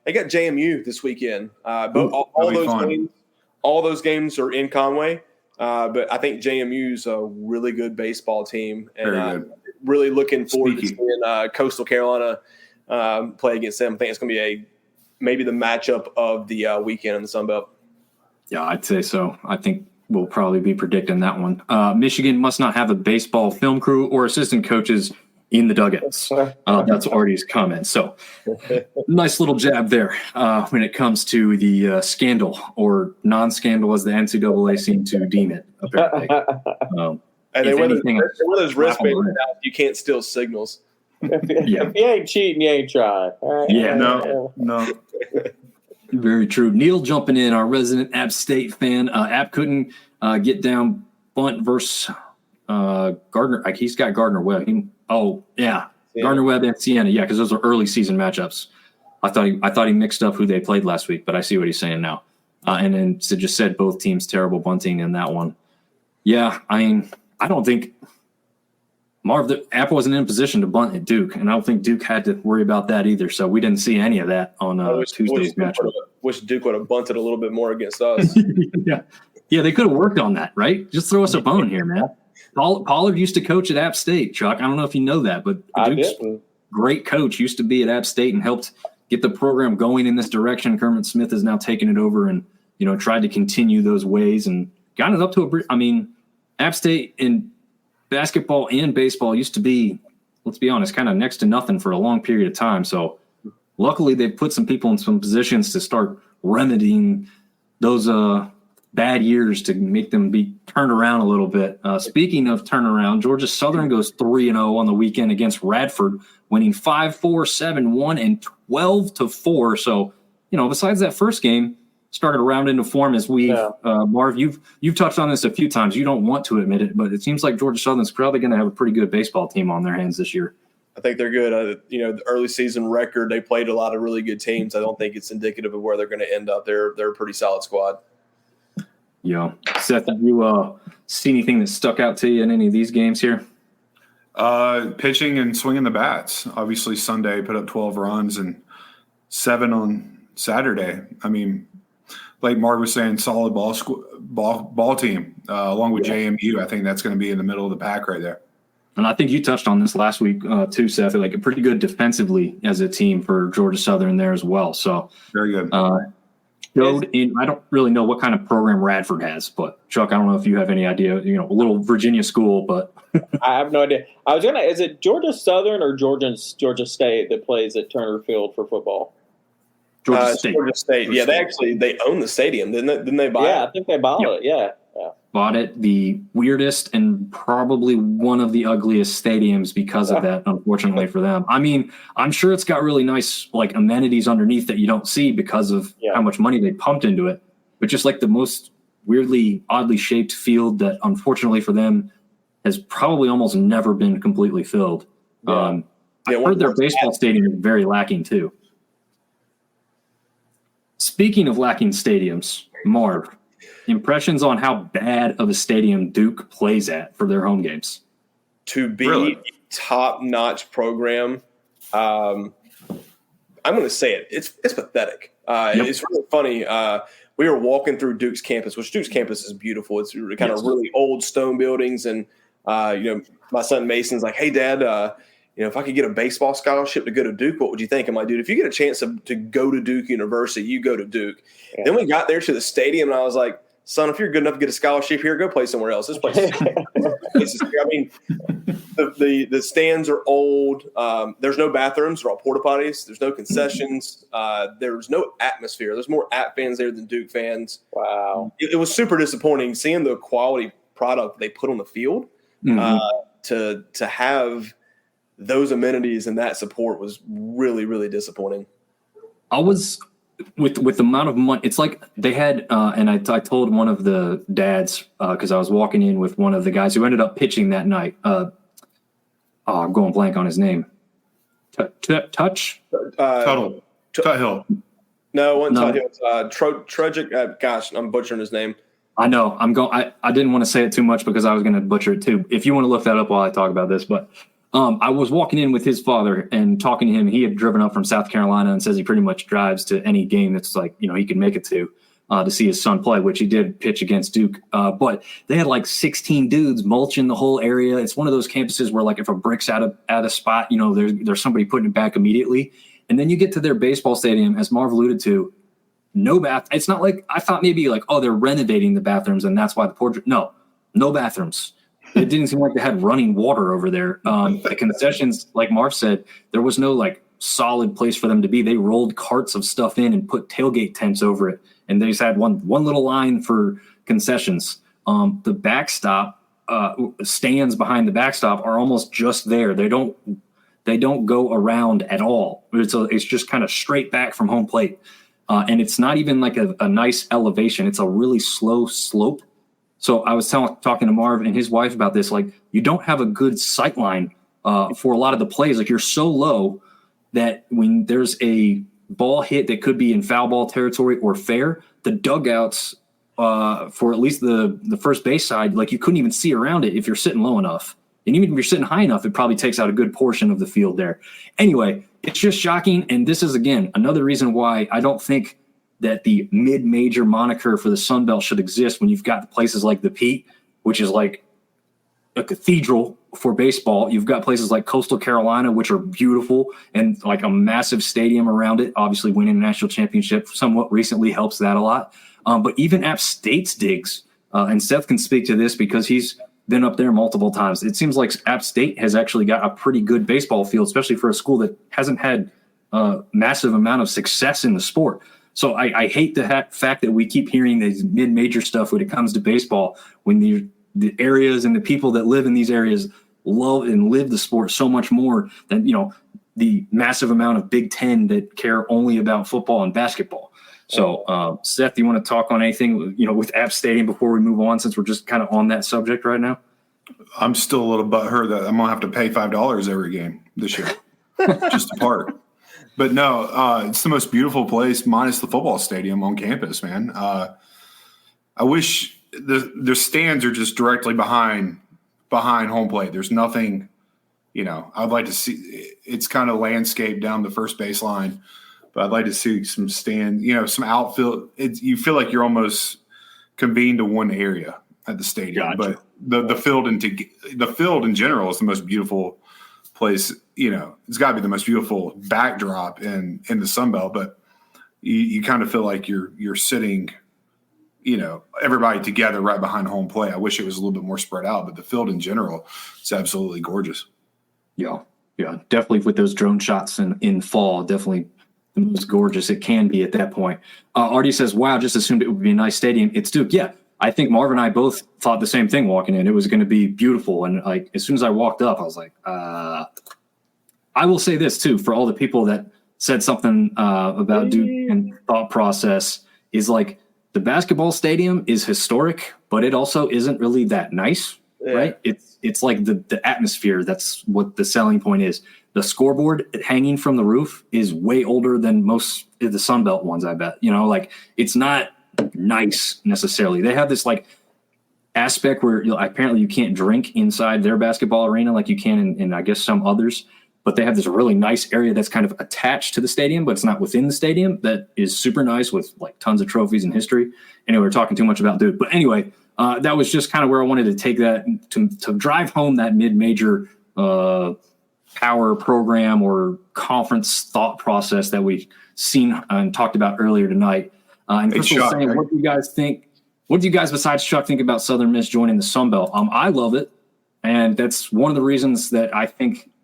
they got JMU this weekend. All those games are in Conway, but I think JMU's a really good baseball team, and really looking forward to seeing Coastal Carolina play against them. I think it's going to be maybe the matchup of the weekend in the Sun Belt. Yeah, I'd say so. I think we'll probably be predicting that one. Michigan must not have a baseball film crew or assistant coaches in the dugouts. That's Artie's comment. So nice little jab there when it comes to the scandal or non-scandal, as the NCAA seem to deem it, apparently. And they wear those wristbands now. You can't steal signals. If you ain't cheating, you ain't trying. Yeah. No. Very true. Neil jumping in, our resident App State fan. App couldn't get down bunt versus Gardner. He's got Gardner Webb. Gardner Webb and Sienna. Yeah, because those are early season matchups. I thought he mixed up who they played last week, but I see what he's saying now. And then just said both teams terrible bunting in that one. Yeah, I don't think Marv, the App wasn't in position to bunt at Duke, and I don't think Duke had to worry about that either. So we didn't see any of that on Tuesday's matchup. Wish Duke would have bunted a little bit more against us. Yeah, they could have worked on that, right? Just throw us a bone here, man. Pollard used to coach at App State, Chuck. I don't know if you know that, but Duke's great coach used to be at App State and helped get the program going in this direction. Kermit Smith has now taken it over and, tried to continue those ways and gotten it up to App State in basketball and baseball used to be, let's be honest, kind of next to nothing for a long period of time. So luckily they've put some people in some positions to start remedying those bad years to make them be turned around a little bit. Speaking of turnaround, Georgia Southern goes 3-0 on the weekend against Radford, winning 5-4, 7-1, and 12-4. So, besides that first game, started around into form as Marv, you've touched on this a few times. You don't want to admit it, but it seems like Georgia Southern's probably going to have a pretty good baseball team on their hands this year. I think they're good. The early season record, they played a lot of really good teams. I don't think it's indicative of where they're going to end up. They're a pretty solid squad. Yeah. Seth, have you see anything that stuck out to you in any of these games here? Pitching and swinging the bats. Obviously, Sunday put up 12 runs and 7 on Saturday. Like Marv was saying, solid ball team along with JMU. I think that's going to be in the middle of the pack right there. And I think you touched on this last week too, Seth. Like pretty good defensively as a team for Georgia Southern there as well. So very good. showed in, I don't really know what kind of program Radford has, but Chuck, I don't know if you have any idea, a little Virginia school, but I have no idea. Is it Georgia Southern or Georgia State that plays at Turner Field for football? Georgia State. Georgia State. Yeah, they own the stadium, didn't they buy it? Yeah, I think they bought it. Yeah. Bought it, the weirdest and probably one of the ugliest stadiums because of that, unfortunately for them. I mean, I'm sure it's got really nice like amenities underneath that you don't see because of how much money they pumped into it. But just like the most weirdly, oddly shaped field that unfortunately for them has probably almost never been completely filled. Yeah. I heard their baseball stadium is very lacking too. Speaking of lacking stadiums, Marv, impressions on how bad of a stadium Duke plays at for their home games? To be a top-notch program, I'm going to say it. It's pathetic. It's really funny. We were walking through Duke's campus, which Duke's campus is beautiful. It's kind of really old stone buildings, and my son Mason's like, "Hey, Dad, if I could get a baseball scholarship to go to Duke, what would you think?" I'm like, "Dude, if you get a chance to go to Duke University, you go to Duke." Yeah. Then we got there to the stadium, and I was like, "Son, if you're good enough to get a scholarship here, go play somewhere else. This place is I mean, the stands are old. There's no bathrooms. They're all porta potties. There's no concessions. There's no atmosphere. There's more App fans there than Duke fans. Wow. It was super disappointing seeing the quality product they put on the field. To have those amenities and that support was really, really disappointing. I was with the amount of money. It's like they had, and I told one of the dads because I was walking in with one of the guys who ended up pitching that night. I'm going blank on his name. Tuttle. Tuthill. No, one Tuthill. Tragic. Gosh, I'm butchering his name. I know. I didn't want to say it too much because I was going to butcher it too. If you want to look that up while I talk about this, but I was walking in with his father and talking to him. He had driven up from South Carolina and says he pretty much drives to any game that's like, he can make it to see his son play, which he did pitch against Duke. But they had like 16 dudes mulching the whole area. It's one of those campuses where like if a brick's out of spot, there's somebody putting it back immediately. And then you get to their baseball stadium, as Marv alluded to, no bath. It's not like I thought maybe like, oh, they're renovating the bathrooms and that's why the portrait. No bathrooms. It didn't seem like they had running water over there. The concessions, like Marv said, there was no like solid place for them to be. They rolled carts of stuff in and put tailgate tents over it. And they just had one little line for concessions. The backstop stands behind the backstop are almost just there. They don't go around at all. It's just kind of straight back from home plate. And it's not even like a nice elevation. It's a really slow slope. So I was talking to Marv and his wife about this. Like, you don't have a good sight line for a lot of the plays. Like, you're so low that when there's a ball hit that could be in foul ball territory or fair, the dugouts for at least the first base side, like you couldn't even see around it if you're sitting low enough. And even if you're sitting high enough, it probably takes out a good portion of the field there. Anyway, it's just shocking. And this is, again, another reason why I don't think that the mid-major moniker for the Sun Belt should exist when you've got places like the Pate, which is like a cathedral for baseball. You've got places like Coastal Carolina, which are beautiful and like a massive stadium around it. Obviously, winning a national championship somewhat recently helps that a lot. But even App State's digs, and Seth can speak to this because he's been up there multiple times. It seems like App State has actually got a pretty good baseball field, especially for a school that hasn't had a massive amount of success in the sport. So I hate the fact that we keep hearing these mid-major stuff when it comes to baseball, when the areas and the people that live in these areas love and live the sport so much more than, the massive amount of Big Ten that care only about football and basketball. So, Seth, do you want to talk on anything, with App Stadium before we move on, since we're just kind of on that subject right now? I'm still a little butthurt that I'm going to have to pay $5 every game this year just to park. But no, it's the most beautiful place minus the football stadium on campus, man. I wish the stands are just directly behind home plate. There's nothing, I'd like to see. It's kind of landscape down the first baseline, but I'd like to see some stand, some outfield. You feel like you're almost convened to one area at the stadium. Gotcha. But the field in general is the most beautiful place. It's got to be the most beautiful backdrop in the Sun Belt. But you kind of feel like you're sitting, everybody together right behind home plate. I wish it was a little bit more spread out, but the field in general is absolutely gorgeous. Yeah, definitely with those drone shots in fall, definitely the most gorgeous it can be at that point. Artie says, wow, just assumed it would be a nice stadium. It's Duke. Yeah, I think Marv and I both thought the same thing walking in. It was going to be beautiful. And like as soon as I walked up, I was like, I will say this too, for all the people that said something about Duke and thought process is like the basketball stadium is historic, but it also isn't really that nice, right? It's like the atmosphere. That's what the selling point is. The scoreboard hanging from the roof is way older than most of the Sunbelt ones, I bet. Like it's not nice necessarily. They have this like aspect where apparently you can't drink inside their basketball arena like you can in I guess some others. But they have this really nice area that's kind of attached to the stadium, but it's not within the stadium. That is super nice with like tons of trophies and history. Anyway, we're talking too much about Duke. But anyway, that was just kind of where I wanted to take that to drive home that mid-major power program or conference thought process that we've seen and talked about earlier tonight. And Crystal was saying, what do you guys think? What do you guys besides Chuck think about Southern Miss joining the Sun Belt? I love it. And that's one of the reasons that I think –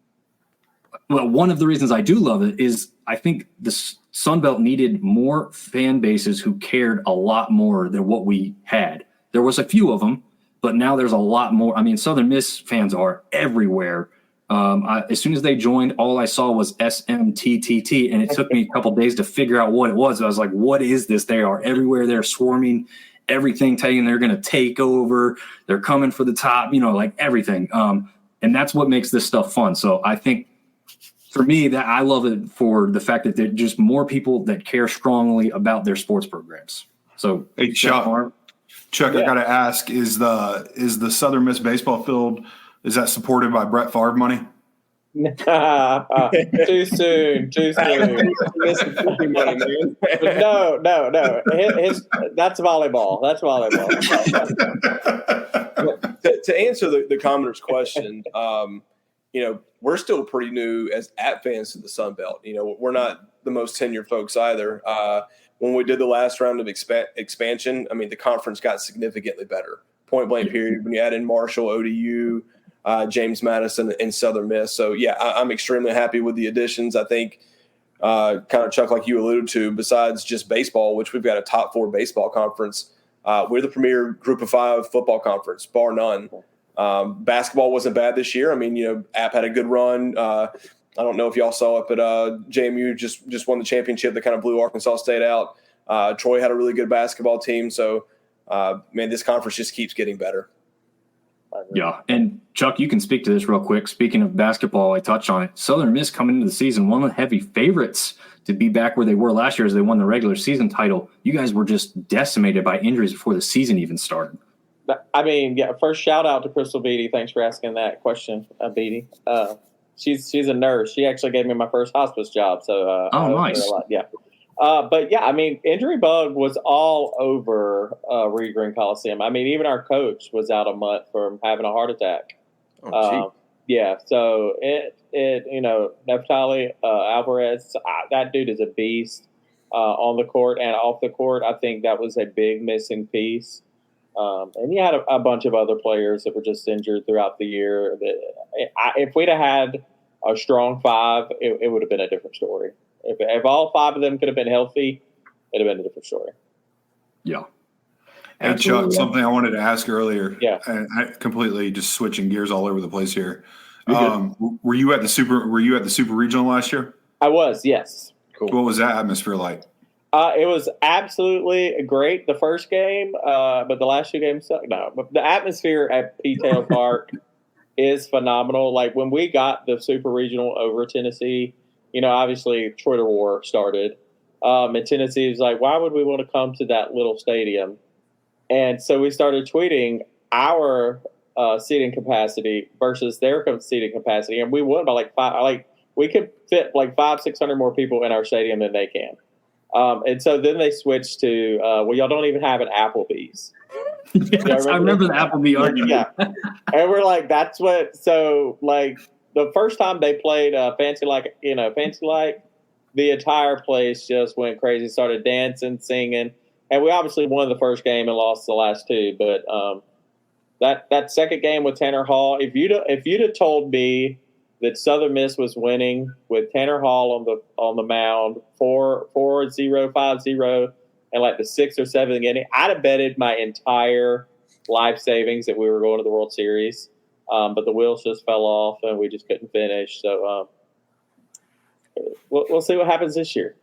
well, one of the reasons I do love it is I think the Sun Belt needed more fan bases who cared a lot more than what we had. There was a few of them, but now there's a lot more. I mean, Southern Miss fans are everywhere. As soon as they joined, all I saw was SMTTT, and it took me a couple days to figure out what it was. I was like, what is this? They are everywhere. They're swarming everything, telling you they're going to take over. They're coming for the top, like everything. And that's what makes this stuff fun. So I think, for me, that I love it for the fact that there's just more people that care strongly about their sports programs. So, hey, Chuck, I got to ask: is the Southern Miss baseball field supported by Brett Favre money? Too soon. No. That's volleyball. To answer the commenter's question, we're still pretty new as App fans to the Sun Belt. We're not the most tenured folks either. When we did the last round of expansion, I mean, the conference got significantly better. Point blank period. When you add in Marshall, ODU, James Madison, and Southern Miss. So, yeah, I'm extremely happy with the additions. I think kind of, Chuck, like you alluded to, besides just baseball, which we've got a top 4 baseball conference, we're the premier group of 5 football conference, bar none. Basketball wasn't bad this year. I mean, App had a good run. I don't know if y'all saw it, but JMU just won the championship that kind of blew Arkansas State out. Troy had a really good basketball team. So, this conference just keeps getting better. Yeah. And Chuck, you can speak to this real quick. Speaking of basketball, I touched on it. Southern Miss coming into the season, one of the heavy favorites to be back where they were last year as they won the regular season title. You guys were just decimated by injuries before the season even started. I mean, yeah. First, shout out to Crystal Beatty. Thanks for asking that question, Beatty. She's a nurse. She actually gave me my first hospice job. So, nice. A lot. Yeah. But yeah, I mean, injury bug was all over Reed Green Coliseum. I mean, even our coach was out a month from having a heart attack. Yeah. So Neftali Alvarez, that dude is a beast on the court and off the court. I think that was a big missing piece. And you had a bunch of other players that were just injured throughout the year. If we'd have had a strong 5, it would have been a different story. If all 5 of them could have been healthy, it'd have been a different story. Yeah. Hey, Chuck, something I wanted to ask earlier. Yeah. And I completely just switching gears all over the place here. Were you at the super regional last year? I was, yes. Cool. What was that atmosphere like? It was absolutely great the first game, but the last 2 games sucked. No, but the atmosphere at Pate Park is phenomenal. Like when we got the super regional over Tennessee, obviously Twitter war started. And Tennessee was like, why would we want to come to that little stadium? And so we started tweeting our seating capacity versus their seating capacity, and we won by like 5. Like we could fit like 500-600 more people in our stadium than they can. And so then they switched to, y'all don't even have an Applebee's. Yes, I remember the Applebee argument. Yeah. And we're like, that's what, so like the first time they played Fancy Like, the entire place just went crazy, started dancing, singing, and we obviously won the first game and lost the last two. But that second game with Tanner Hall, if you'd have told me that Southern Miss was winning with Tanner Hall on the mound 4-0, 5-0, and like the 6th or 7th inning, I'd have betted my entire life savings that we were going to the World Series. But the wheels just fell off and we just couldn't finish. So we'll see what happens this year.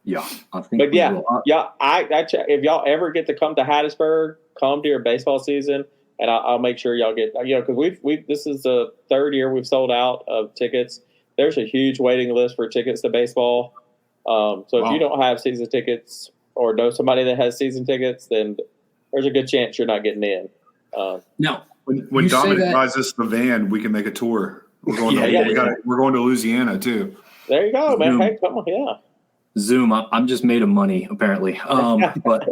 Yeah, I think. But yeah, if y'all ever get to come to Hattiesburg, come to your baseball season, and I'll make sure y'all get, because we this is the third year we've sold out of tickets. There's a huge waiting list for tickets to baseball. If you don't have season tickets or know somebody that has season tickets, then there's a good chance you're not getting in. Now, when Dominic buys us the van, we can make a tour. We're going to Louisiana too. There you go, man. Hey, come on, yeah. Zoom. I'm just made of money, apparently. But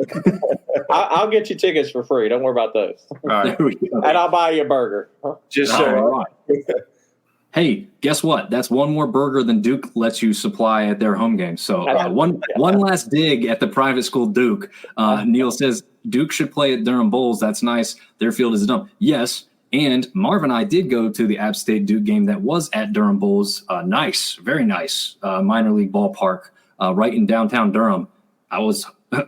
I'll get you tickets for free. Don't worry about those. All right. And I'll buy you a burger. Just so. Hey, guess what? That's one more burger than Duke lets you supply at their home games. So one last dig at the private school Duke. Neil says Duke should play at Durham Bulls. That's nice. Their field is dumb. Yes. And Marv and I did go to the App State Duke game that was at Durham Bulls. Nice, very nice minor league ballpark right in downtown Durham.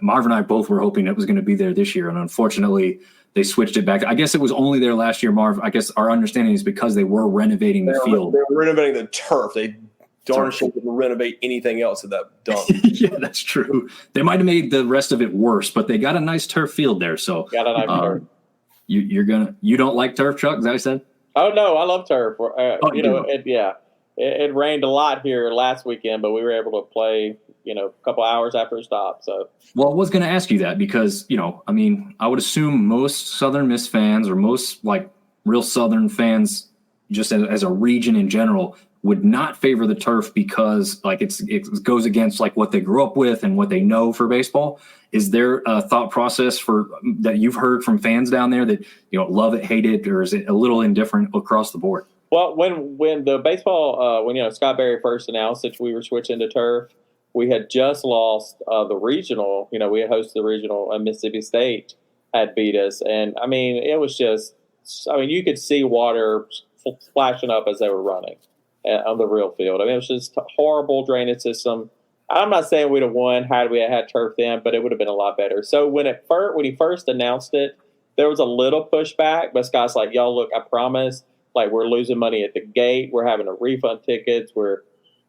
Marv and I both were hoping it was going to be there this year, and unfortunately they switched it back. I guess it was only there last year, Marv. I guess our understanding is because they were renovating the field. They were renovating the turf. They darn sure didn't renovate anything else at that dump. Yeah, that's true. They might have made the rest of it worse, but they got a nice turf field there. So got a nice turf. You don't like turf, Chuck? Is that what you said? Oh no, I love turf. It rained a lot here last weekend, but we were able to play, a couple hours after it stopped. So, well, I was going to ask you that because, I would assume most Southern Miss fans or most like real Southern fans, just as a region in general, would not favor the turf because like it goes against like what they grew up with and what they know for baseball. Is there a thought process that you've heard from fans down there that, love it, hate it, or is it a little indifferent across the board? Well, when the baseball, Scott Berry first announced that we were switching to turf, we had just lost the regional. We had hosted the regional, and Mississippi State had beat us. And, it was just – you could see water splashing up as they were running on the real field. It was just a horrible drainage system. I'm not saying we'd have won had we had turf then, but it would have been a lot better. So when he first announced it, there was a little pushback, but Scott's like, y'all, look, I promise – like we're losing money at the gate. We're having to refund tickets. We're,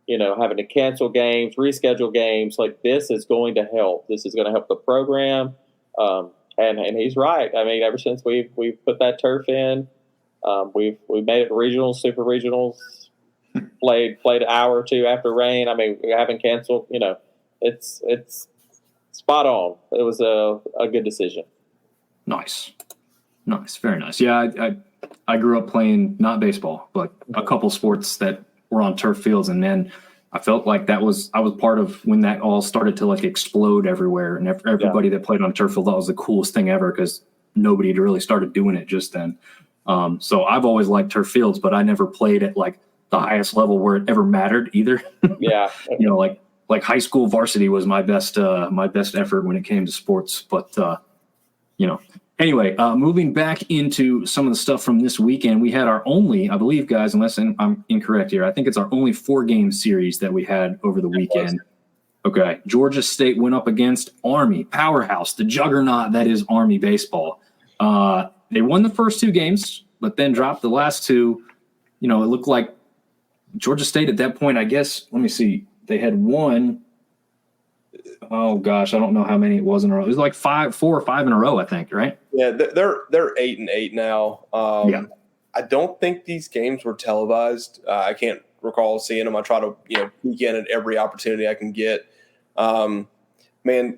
having to cancel games, reschedule games. Like this is going to help. This is going to help the program. And he's right. Ever since we've put that turf in, we've made it regionals, super regionals, played an hour or two after rain. We haven't canceled. It's spot on. It was a good decision. Nice, very nice. Yeah, I grew up playing not baseball, but a couple sports that were on turf fields, and then I felt like I was part of when that all started to like explode everywhere, and everybody that played on a turf field thought it was the coolest thing ever because nobody had really started doing it just then. So I've always liked turf fields, but I never played at like the highest level where it ever mattered either. Yeah, like high school varsity was my best effort when it came to sports, but Anyway, moving back into some of the stuff from this weekend, we had our only, I believe, guys, unless I'm incorrect here, I think it's our only 4-game series that we had over the weekend. Okay. Georgia State went up against Army, powerhouse, the juggernaut that is Army baseball. They won the first 2 games, but then dropped the last 2. It looked like Georgia State at that point, I guess, let me see, they had won. Oh gosh, I don't know how many it was in a row. It was like 4 or 5 in a row, I think, right? Yeah, they're 8-8 now. I don't think these games were televised. I can't recall seeing them. I try to peek in at every opportunity I can get. Man,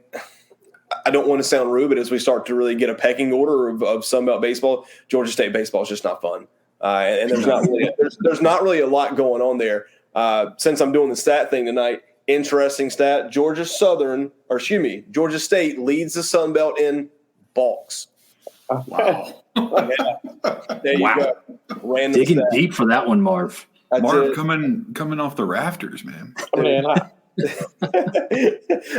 I don't want to sound rude, but as we start to really get a pecking order of Sunbelt baseball, Georgia State baseball is just not fun. And there's not really a lot going on there. Since I'm doing the stat thing tonight. Interesting stat: Georgia State leads the Sun Belt in balks. Wow! There you go. Random Digging stat. deep for that one, Marv. Marv coming off the rafters, man. Man,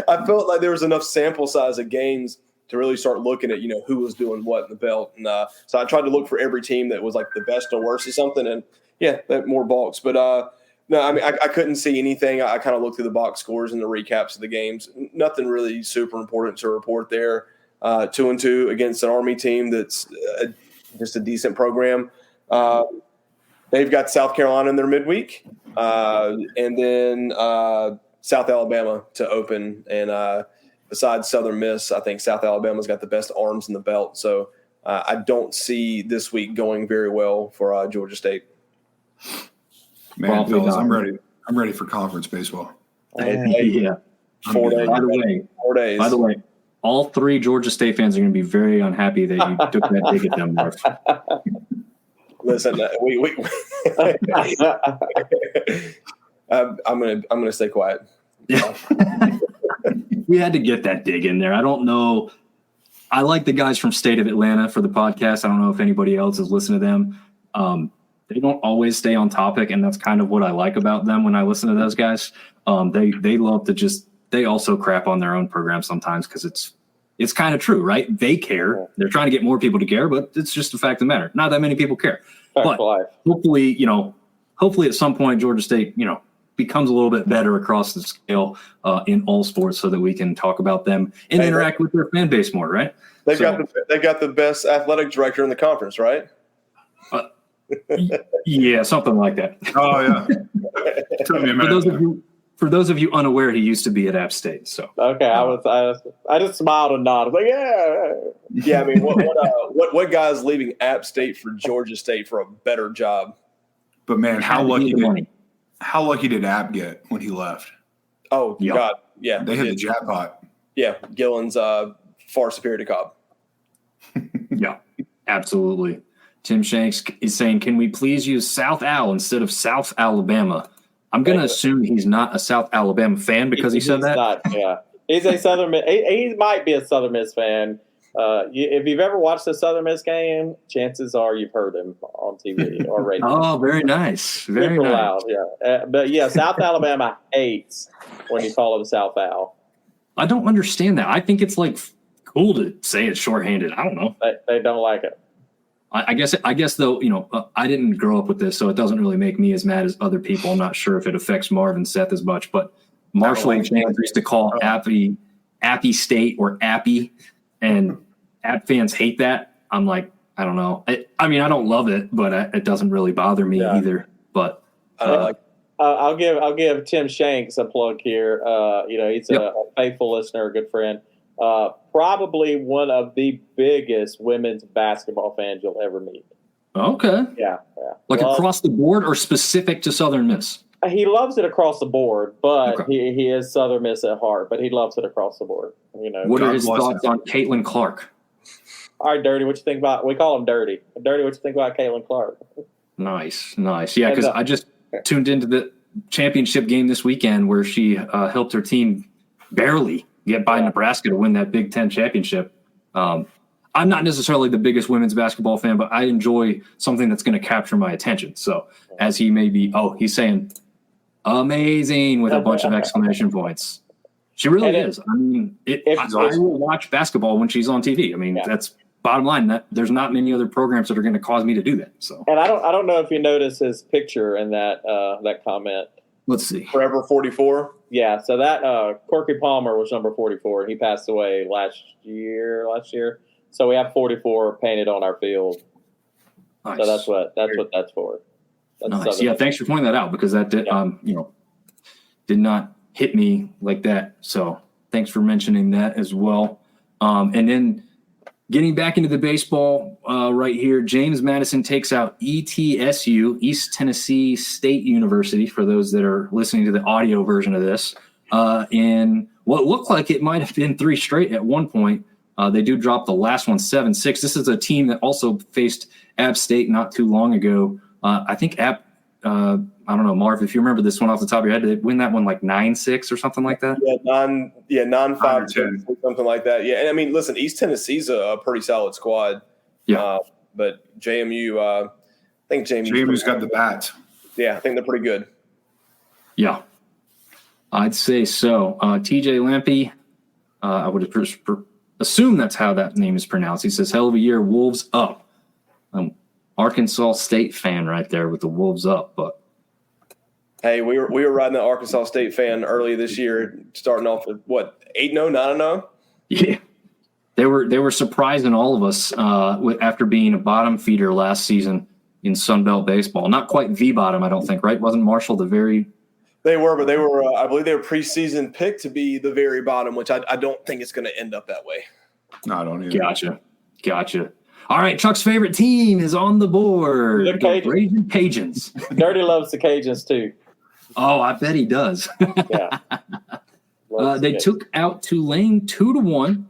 I felt like there was enough sample size of games to really start looking at, who was doing what in the belt. And so I tried to look for every team that was like the best or worst or something. And yeah, that more bulks. But no, I mean, I couldn't see anything. I kind of looked through the box scores and the recaps of the games. Nothing really super important to report there. 2-2 against an Army team that's just a decent program. They've got South Carolina in their midweek, and then South Alabama to open. And besides Southern Miss, I think South Alabama's got the best arms in the belt. So I don't see this week going very well for Georgia State. Man, fellas, I'm ready. I'm ready for conference baseball. Yeah. 4 days. By the way, 4 days. By the way, all 3 Georgia State fans are going to be very unhappy that you took that dig at them, Marv. Listen, I'm gonna stay quiet. Yeah. We had to get that dig in there. I don't know. I like the guys from State of Atlanta for the podcast. I don't know if anybody else has listened to them. They don't always stay on topic, and that's kind of what I like about them when I listen to those guys. They love to they also crap on their own program sometimes because it's kind of true, right? They care. They're trying to get more people to care, but it's just a fact of the matter. Not that many people care. But hopefully at some point Georgia State, becomes a little bit better across the scale in all sports so that we can talk about them and interact with their fan base more, right? They've got the best athletic director in the conference, right? Yeah, something like that. Oh yeah. Took me a minute. For those of you unaware, he used to be at App State. So okay, I just smiled and nodded. Like, yeah. I mean, what guy's leaving App State for Georgia State for a better job? But man, how lucky did App get when he left? Oh God, yeah, they hit the jackpot. Yeah, Gillen's far superior to Cobb. Yeah, absolutely. Tim Shanks is saying, "Can we please use South Al instead of South Alabama?" I'm going to assume he's not a South Alabama fan because he said that. Not, yeah, he's a Southern Miss. He might be a Southern Miss fan. If you've ever watched a Southern Miss game, chances are you've heard him on TV or radio. Oh, very nice. Very super nice. loud. Yeah, but yeah, South Alabama hates when you call him South Al. I don't understand that. I think it's like cool to say it's shorthanded. I don't know. They don't like it. I guess though, I didn't grow up with this, so it doesn't really make me as mad as other people. I'm not sure if it affects Marv and Seth as much, but Marshall and James used to call Appy State or Appy, and App fans hate that. I'm like, I don't know. I mean, I don't love it, but it doesn't really bother me either. But I'll give Tim Shanks a plug here. He's a faithful listener, a good friend. Probably one of the biggest women's basketball fans you'll ever meet. Okay. Yeah. Like across the board or specific to Southern Miss? He loves it across the board, but he is Southern Miss at heart, but he loves it across the board. What are his thoughts on Caitlin Clark? All right, Dirty, what you think about – we call him Dirty. Dirty, what you think about Caitlin Clark? Nice. Yeah, because I just tuned into the championship game this weekend where she helped her team barely get by Nebraska to win that Big Ten championship. I'm not necessarily the biggest women's basketball fan, but I enjoy something that's going to capture my attention. So as he may be, he's saying amazing with a bunch of exclamation points. She really is. I mean, I will watch basketball when she's on TV. I mean, that's bottom line. That there's not many other programs that are going to cause me to do that. So, and I don't know if you notice his picture in that comment. Let's see. Forever 44. Yeah, so that Corky Palmer was number 44, and he passed away last year. So we have 44 painted on our field. Nice. So that's what that's for. That's nice. Yeah, thanks for pointing that out because that did did not hit me like that. So thanks for mentioning that as well. And then getting back into the baseball right here, James Madison takes out ETSU, East Tennessee State University, for those that are listening to the audio version of this, in what looked like it might have been 3 straight at one point. They do drop the last one 7-6. This is a team that also faced App State not too long ago. I think App I don't know, Marv, if you remember this one off the top of your head, did they win that one like 9-6 or something like that? 9-5, something like that. Yeah, and I mean, listen, East Tennessee's a pretty solid squad. Yeah, but JMU, I think JMU's got the bats. Yeah, I think they're pretty good. Yeah, I'd say so. TJ Lampy, I would assume that's how that name is pronounced. He says, hell of a year, Wolves up. Arkansas State fan right there with the Wolves up. But hey, we were riding the Arkansas State fan early this year, starting off with, 8-0, 9-0? Yeah. They were surprising all of us after being a bottom feeder last season in Sun Belt baseball. Not quite the bottom, I don't think, right? Wasn't Marshall the very – They were, but they were. I believe they were preseason picked to be the very bottom, which I don't think it's going to end up that way. No, I don't either. Gotcha. All right, Chuck's favorite team is on the board. The Cajuns. Raging Cajuns. Dirty loves the Cajuns too. Oh, I bet he does. Yeah. They took out Tulane 2-1.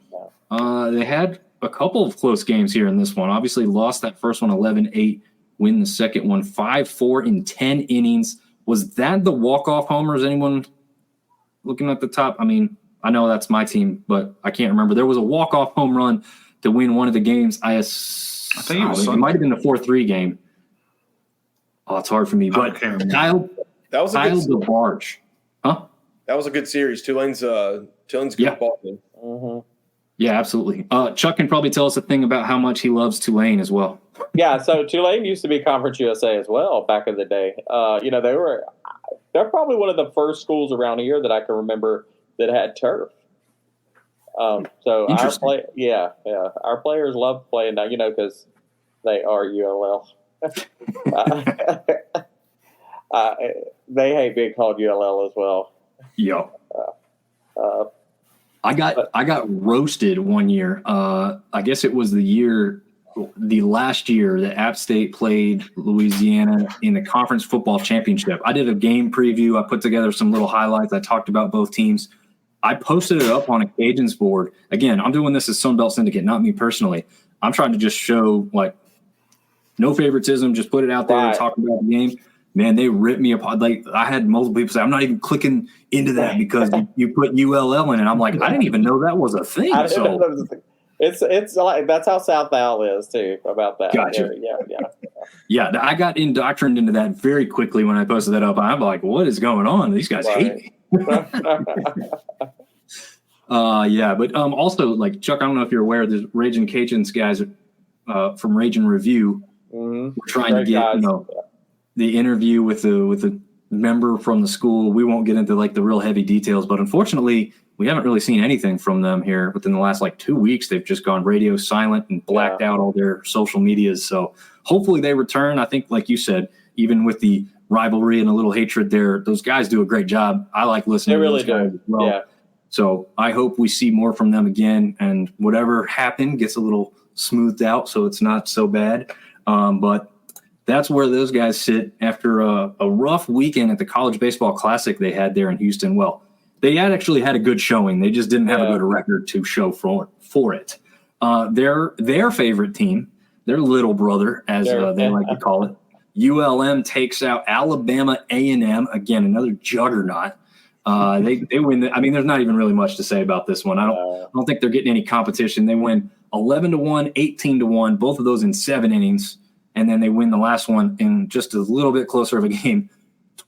They had a couple of close games here in this one. Obviously, lost that first one 11-8. Win the second one 5-4 in 10 innings. Was that the walk-off homers? Anyone looking at the top? I mean, I know that's my team, but I can't remember. There was a walk-off home run to win one of the games. I think it might have been the 4-3 game. Oh, it's hard for me. But Kyle DeBarge. Huh? That was a good series. Tulane's a good ball game. Mm-hmm. Yeah, absolutely. Chuck can probably tell us a thing about how much he loves Tulane as well. Yeah, so Tulane used to be Conference USA as well back in the day. They're probably one of the first schools around here that I can remember that had turf. So our players love playing now, because they are ULL. They hate being called ULL as well. Yeah. I got roasted one year. I guess it was the last year that App State played Louisiana in the conference football championship. I did a game preview. I put together some little highlights. I talked about both teams. I posted it up on a Cajuns board. Again, I'm doing this as Sunbelt Syndicate, not me personally. I'm trying to just show no favoritism, just put it out there and talk about the game. Man, they ripped me apart. I had multiple people say, I'm not even clicking into that because you put ULL in it. I'm like, I didn't even know that was a thing. It's like that's how South Al is too about that. Gotcha. Yeah. I got indoctrinated into that very quickly when I posted that up. I'm like, what is going on? These guys hate me. But also Chuck, I don't know if you're aware, there's Raging Cajuns guys from Raging Review. Mm-hmm. We're trying to get the interview with the member from the school. We won't get into the real heavy details, but unfortunately we haven't really seen anything from them here within the last 2 weeks. They've just gone radio silent and blacked out all their social medias. So hopefully they return. I think, like you said, even with the rivalry and a little hatred there, those guys do a great job. I like listening to those guys as well. Yeah. So I hope we see more from them again, and whatever happened gets a little smoothed out so it's not so bad. But that's where those guys sit after a rough weekend at the College Baseball Classic they had there in Houston. Well, they had actually had a good showing. They just didn't have a good record to show for it. Their favorite team, their little brother, as they like to call it, ULM takes out Alabama A&M. Again, another juggernaut. They win. There's not even really much to say about this one. I don't think they're getting any competition. They win 11-1, 18-1, both of those in 7 innings. And then they win the last one in just a little bit closer of a game,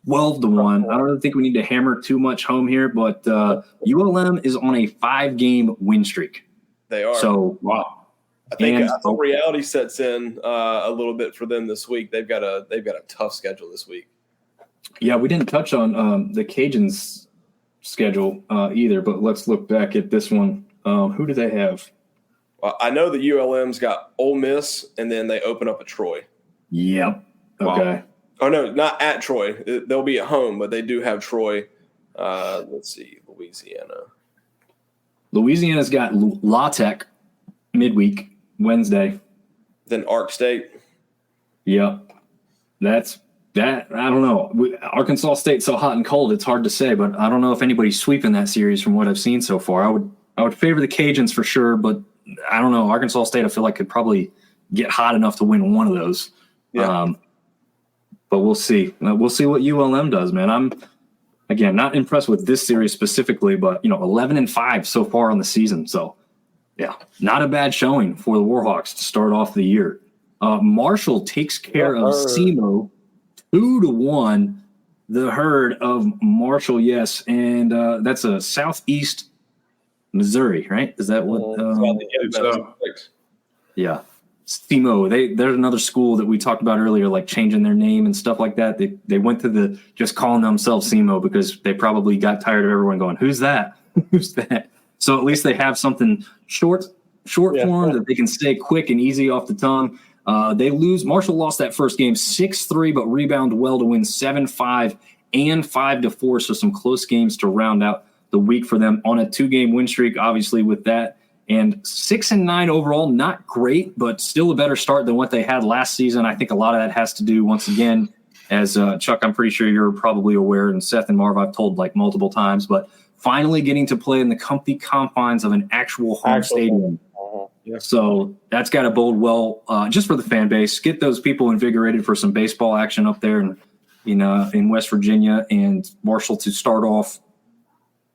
12-1. I don't really think we need to hammer too much home here, but ULM is on a 5-game win streak. They are. So, wow. I think reality sets in a little bit for them this week. They've got a tough schedule this week. Yeah, we didn't touch on the Cajuns' schedule either, but let's look back at this one. Who do they have? Well, I know that ULM's got Ole Miss, and then they open up at Troy. Yep. Okay. Wow. Oh, no, not at Troy. They'll be at home, but they do have Troy. Let's see, Louisiana. Louisiana's got La Tech midweek, Wednesday. Then Ark State. Yep. That's that. I don't know. Arkansas State's so hot and cold, it's hard to say, but I don't know if anybody's sweeping that series from what I've seen so far. I would favor the Cajuns for sure, but I don't know. Arkansas State, I feel like, could probably get hot enough to win one of those. Yeah. But we'll see. We'll see what ULM does, man. I'm, again, not impressed with this series specifically, but, 11-5 so far on the season. So, yeah, not a bad showing for the Warhawks to start off the year. Marshall takes care of SEMO 2-1. The Herd of Marshall, yes, and that's a Southeast Missouri, right? Is that what? Yeah, SEMO. There's another school that we talked about earlier, like changing their name and stuff like that. They went to just calling themselves SEMO because they probably got tired of everyone going, "Who's that? Who's that?" So at least they have something short form that they can say quick and easy off the tongue. They lose. Marshall lost that first game 6-3, but rebounded well to win 7-5 and 5-4. So some close games to round out the week for them on a 2-game win streak, obviously with that. And 6-9 overall, not great, but still a better start than what they had last season. I think a lot of that has to do, once again, as Chuck, I'm pretty sure you're probably aware, and Seth and Marv, I've told like multiple times, but finally getting to play in the comfy confines of an actual home stadium. Yeah. So that's got to bode well just for the fan base. Get those people invigorated for some baseball action up there in West Virginia, and Marshall to start off.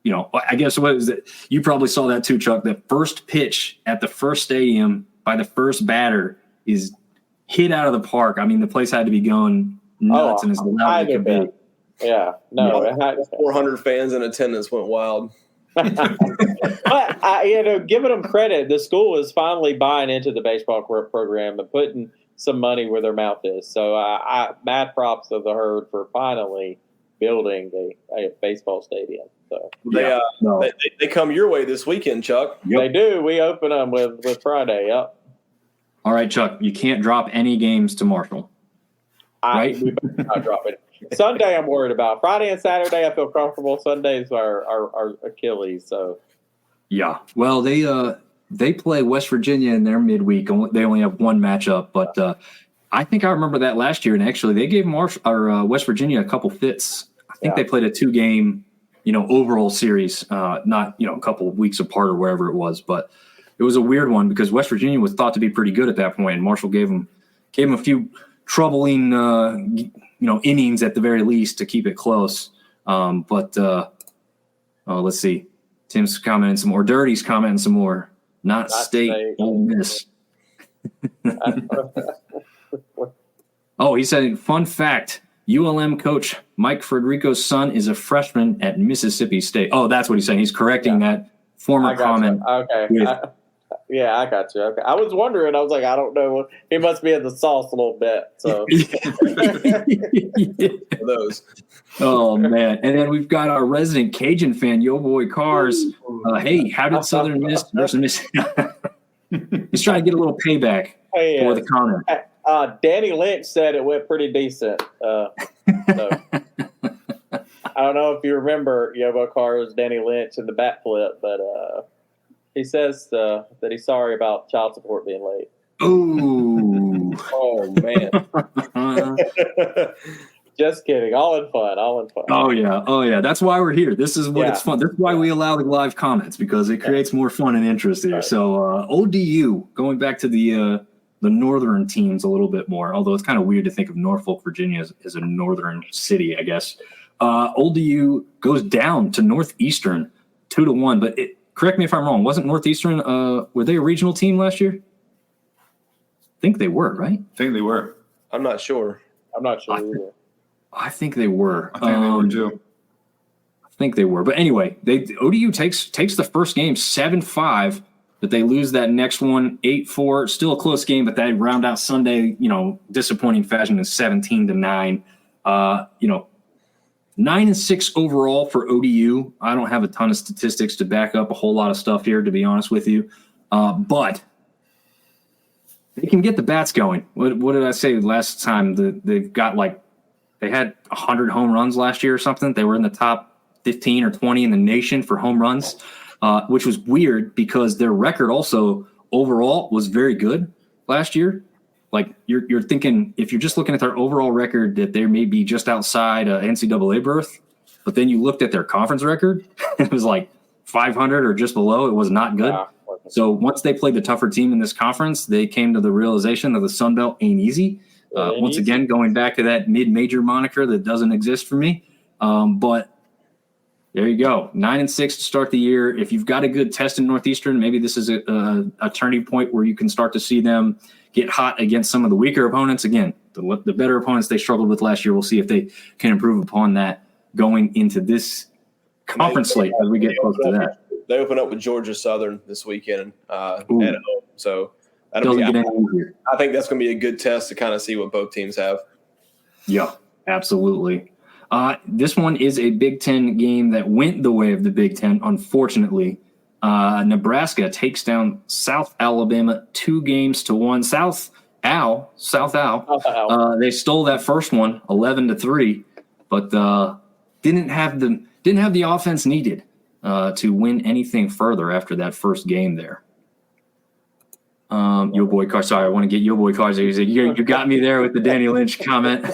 I guess what is it? You probably saw that too, Chuck. The first pitch at the first stadium by the first batter is hit out of the park. I mean, the place had to be going nuts and as loud as it could be. Yeah, no, 400 fans in attendance went wild. But giving them credit, the school is finally buying into the baseball program and putting some money where their mouth is. So mad props to the Herd for finally building a baseball stadium. So they come your way this weekend, Chuck. Yep. They do. We open them with Friday. Yep. All right, Chuck. You can't drop any games to Marshall. Right? We better not drop it. Sunday, I'm worried about. Friday and Saturday, I feel comfortable. Sundays are Achilles. So, yeah. Well, they play West Virginia in their midweek. They only have one matchup, but I think I remember that last year. And actually, they gave West Virginia a couple fits. I think they played a 2-game, overall series, not a couple of weeks apart or wherever it was. But it was a weird one because West Virginia was thought to be pretty good at that point, and Marshall gave them a few troubling innings at the very least to keep it close. But let's see. Tim's commenting some more. Dirty's commenting some more. Not State, Ole Miss. Oh, he said, fun fact, ULM coach Mike Federico's son is a freshman at Mississippi State. Oh, that's what he's saying. He's correcting that former comment. Okay. I got you. Okay. I was wondering. I was like, I don't know. He must be in the sauce a little bit. So those. Oh man! And then we've got our resident Cajun fan, Yo Boy Cars. Hey, how did Southern Miss versus Miss? He's trying to get a little payback for the comment. Danny Lynch said it went pretty decent. So. I don't know if you remember Yo Boy Cars, Danny Lynch, and the bat flip, but. He says that he's sorry about child support being late. Ooh. Oh, man. Just kidding. All in fun. Oh, yeah. That's why we're here. This is what it's fun. That's why we allow the live comments, because it creates more fun and interest here. Right. So ODU, going back to the northern teams a little bit more, although it's kind of weird to think of Norfolk, Virginia as a northern city, I guess. ODU goes down to Northeastern 2-1, but correct me if I'm wrong. Wasn't Northeastern, were they a regional team last year? I think they were, right? I think they were. I'm not sure. Either. I think they were. I think they were too. I think they were. But anyway, ODU takes the first game 7-5, but they lose that next one 8-4. Still a close game, but they round out Sunday, disappointing fashion in 17-9. 9-6 overall for ODU. I don't have a ton of statistics to back up a whole lot of stuff here, to be honest with you. But they can get the bats going. What did I say last time? They've got they had 100 home runs last year or something. They were in the top 15 or 20 in the nation for home runs, which was weird because their record also overall was very good last year. Like you're thinking, if you're just looking at their overall record, that they may be just outside NCAA berth, but then you looked at their conference record, it was like 500 or just below. It was not good. Wow. So once they played the tougher team in this conference, they came to the realization that the Sun Belt ain't easy. Once again, going back to that mid-major moniker that doesn't exist for me. But There you go. 9-6 to start the year. If you've got a good test in Northeastern, maybe this is a turning point where you can start to see them get hot against some of the weaker opponents. Again, the better opponents they struggled with last year. We'll see if they can improve upon that going into this conference slate as we get close to that. They open up with Georgia Southern this weekend at home. So that'll Doesn't be, get any easier. I think that's going to be a good test to kind of see what both teams have. Yeah, absolutely. This one is a Big Ten game that went the way of the Big Ten, unfortunately. Nebraska takes down South Alabama 2-1. South Al. They stole that first one, 11-3, but didn't have the offense needed to win anything further after that first game there. Your boy Car. Sorry, I want to get your boy Car. You got me there with the Danny Lynch comment.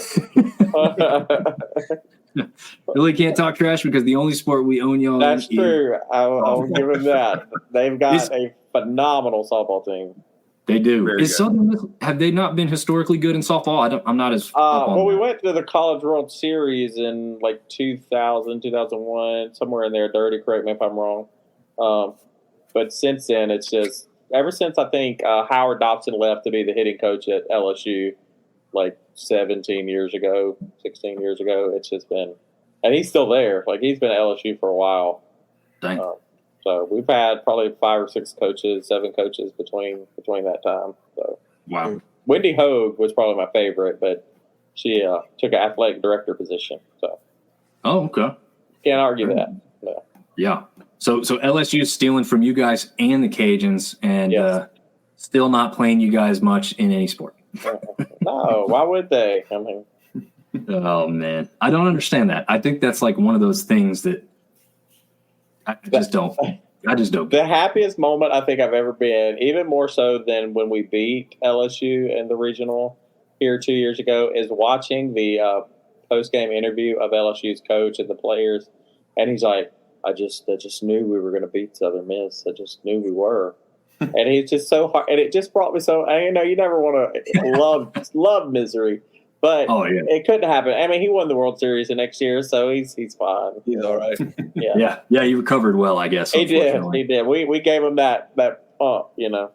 Really can't talk trash because the only sport we own y'all. That's true. I'll give them that. They've got a phenomenal softball team. They do. Have they not been historically good in softball? I'm not as. Well, we went to the College World Series in like 2000, 2001, somewhere in there. Dirty, correct me if I'm wrong. But since then, it's just ever since I think Howard Dobson left to be the hitting coach at LSU, like 16 years ago, it's just been, and he's still there. Like he's been at LSU for a while. Dang. So we've had probably 5 or 6 coaches, 7 coaches between that time. So wow. Wendy Hogue was probably my favorite, but she took an athletic director position. So okay. Can't argue that. No. Yeah. So LSU is stealing from you guys and the Cajuns, and still not playing you guys much in any sport. No, why would they? I mean, oh man, I don't understand that. I think that's like one of those things that I just don't. The happiest moment I think I've ever been, even more so than when we beat LSU in the regional here 2 years ago, is watching the post-game interview of LSU's coach and the players, and he's like, I just knew we were going to beat Southern Miss. I just knew we were. And he's just so hard, and it just brought me so. You know, you never want to love misery, but it couldn't happen. I mean, he won the World Series the next year, so he's fine. He's all right. Yeah. He recovered well, I guess. He did. We gave him that pump, you know.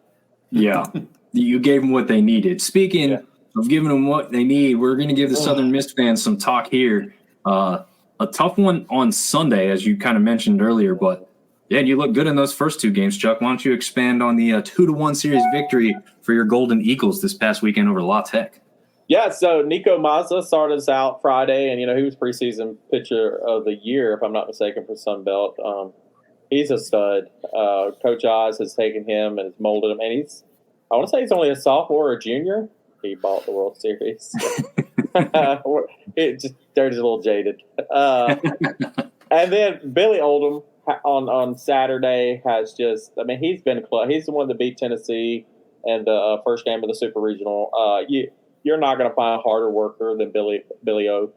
Yeah, you gave them what they needed. Speaking of giving them what they need, we're going to give the Southern Miss fans some talk here. A tough one on Sunday, as you kind of mentioned earlier, but. Yeah, you look good in those first 2 games, Chuck. Why don't you expand on the 2-1 series victory for your Golden Eagles this past weekend over La Tech? Yeah, so Nico Mazza started us out Friday, and, he was preseason pitcher of the year, if I'm not mistaken, for Sunbelt. He's a stud. Coach Oz has taken him and has molded him, and I want to say he's only a sophomore or a junior. He bought the World Series. They're just a little jaded. And then Billy Oldham, on Saturday has just, I mean, he's the one that beat Tennessee in the first game of the Super Regional. You're not going to find a harder worker than Billy O.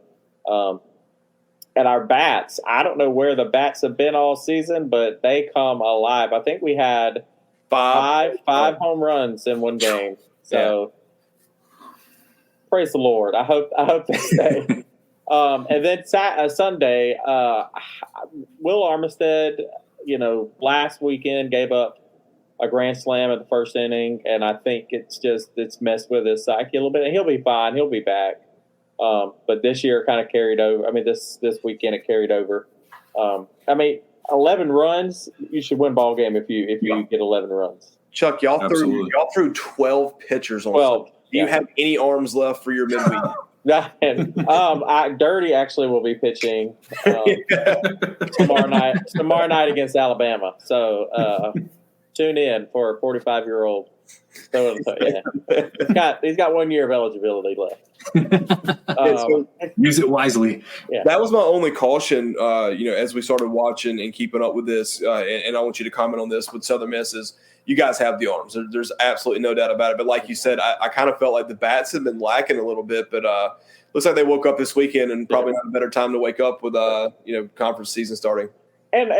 And our bats, I don't know where the bats have been all season, but they come alive. I think we had five home runs in one game. So praise the Lord. I hope they stay. And then Sunday, Will Armistead, last weekend gave up a grand slam at the first inning, and I think it's messed with his psyche a little bit. And he'll be fine. He'll be back. But this year it kind of carried over. I mean, this weekend it carried over. 11 runs, you should win ball game if you get 11 runs. Chuck, y'all threw 12 pitchers on. 12. Do you have any arms left for your midweek? Dirty actually will be pitching tomorrow night against Alabama. So tune in for a 45-year-old. He's got 1 year of eligibility left. Use it wisely. Yeah. That was my only caution. As we started watching and keeping up with this, and I want you to comment on this with Southern Miss is you guys have the arms. There's absolutely no doubt about it. But like you said, I kind of felt like the bats have been lacking a little bit. But looks like they woke up this weekend, and probably not a better time to wake up with conference season starting. And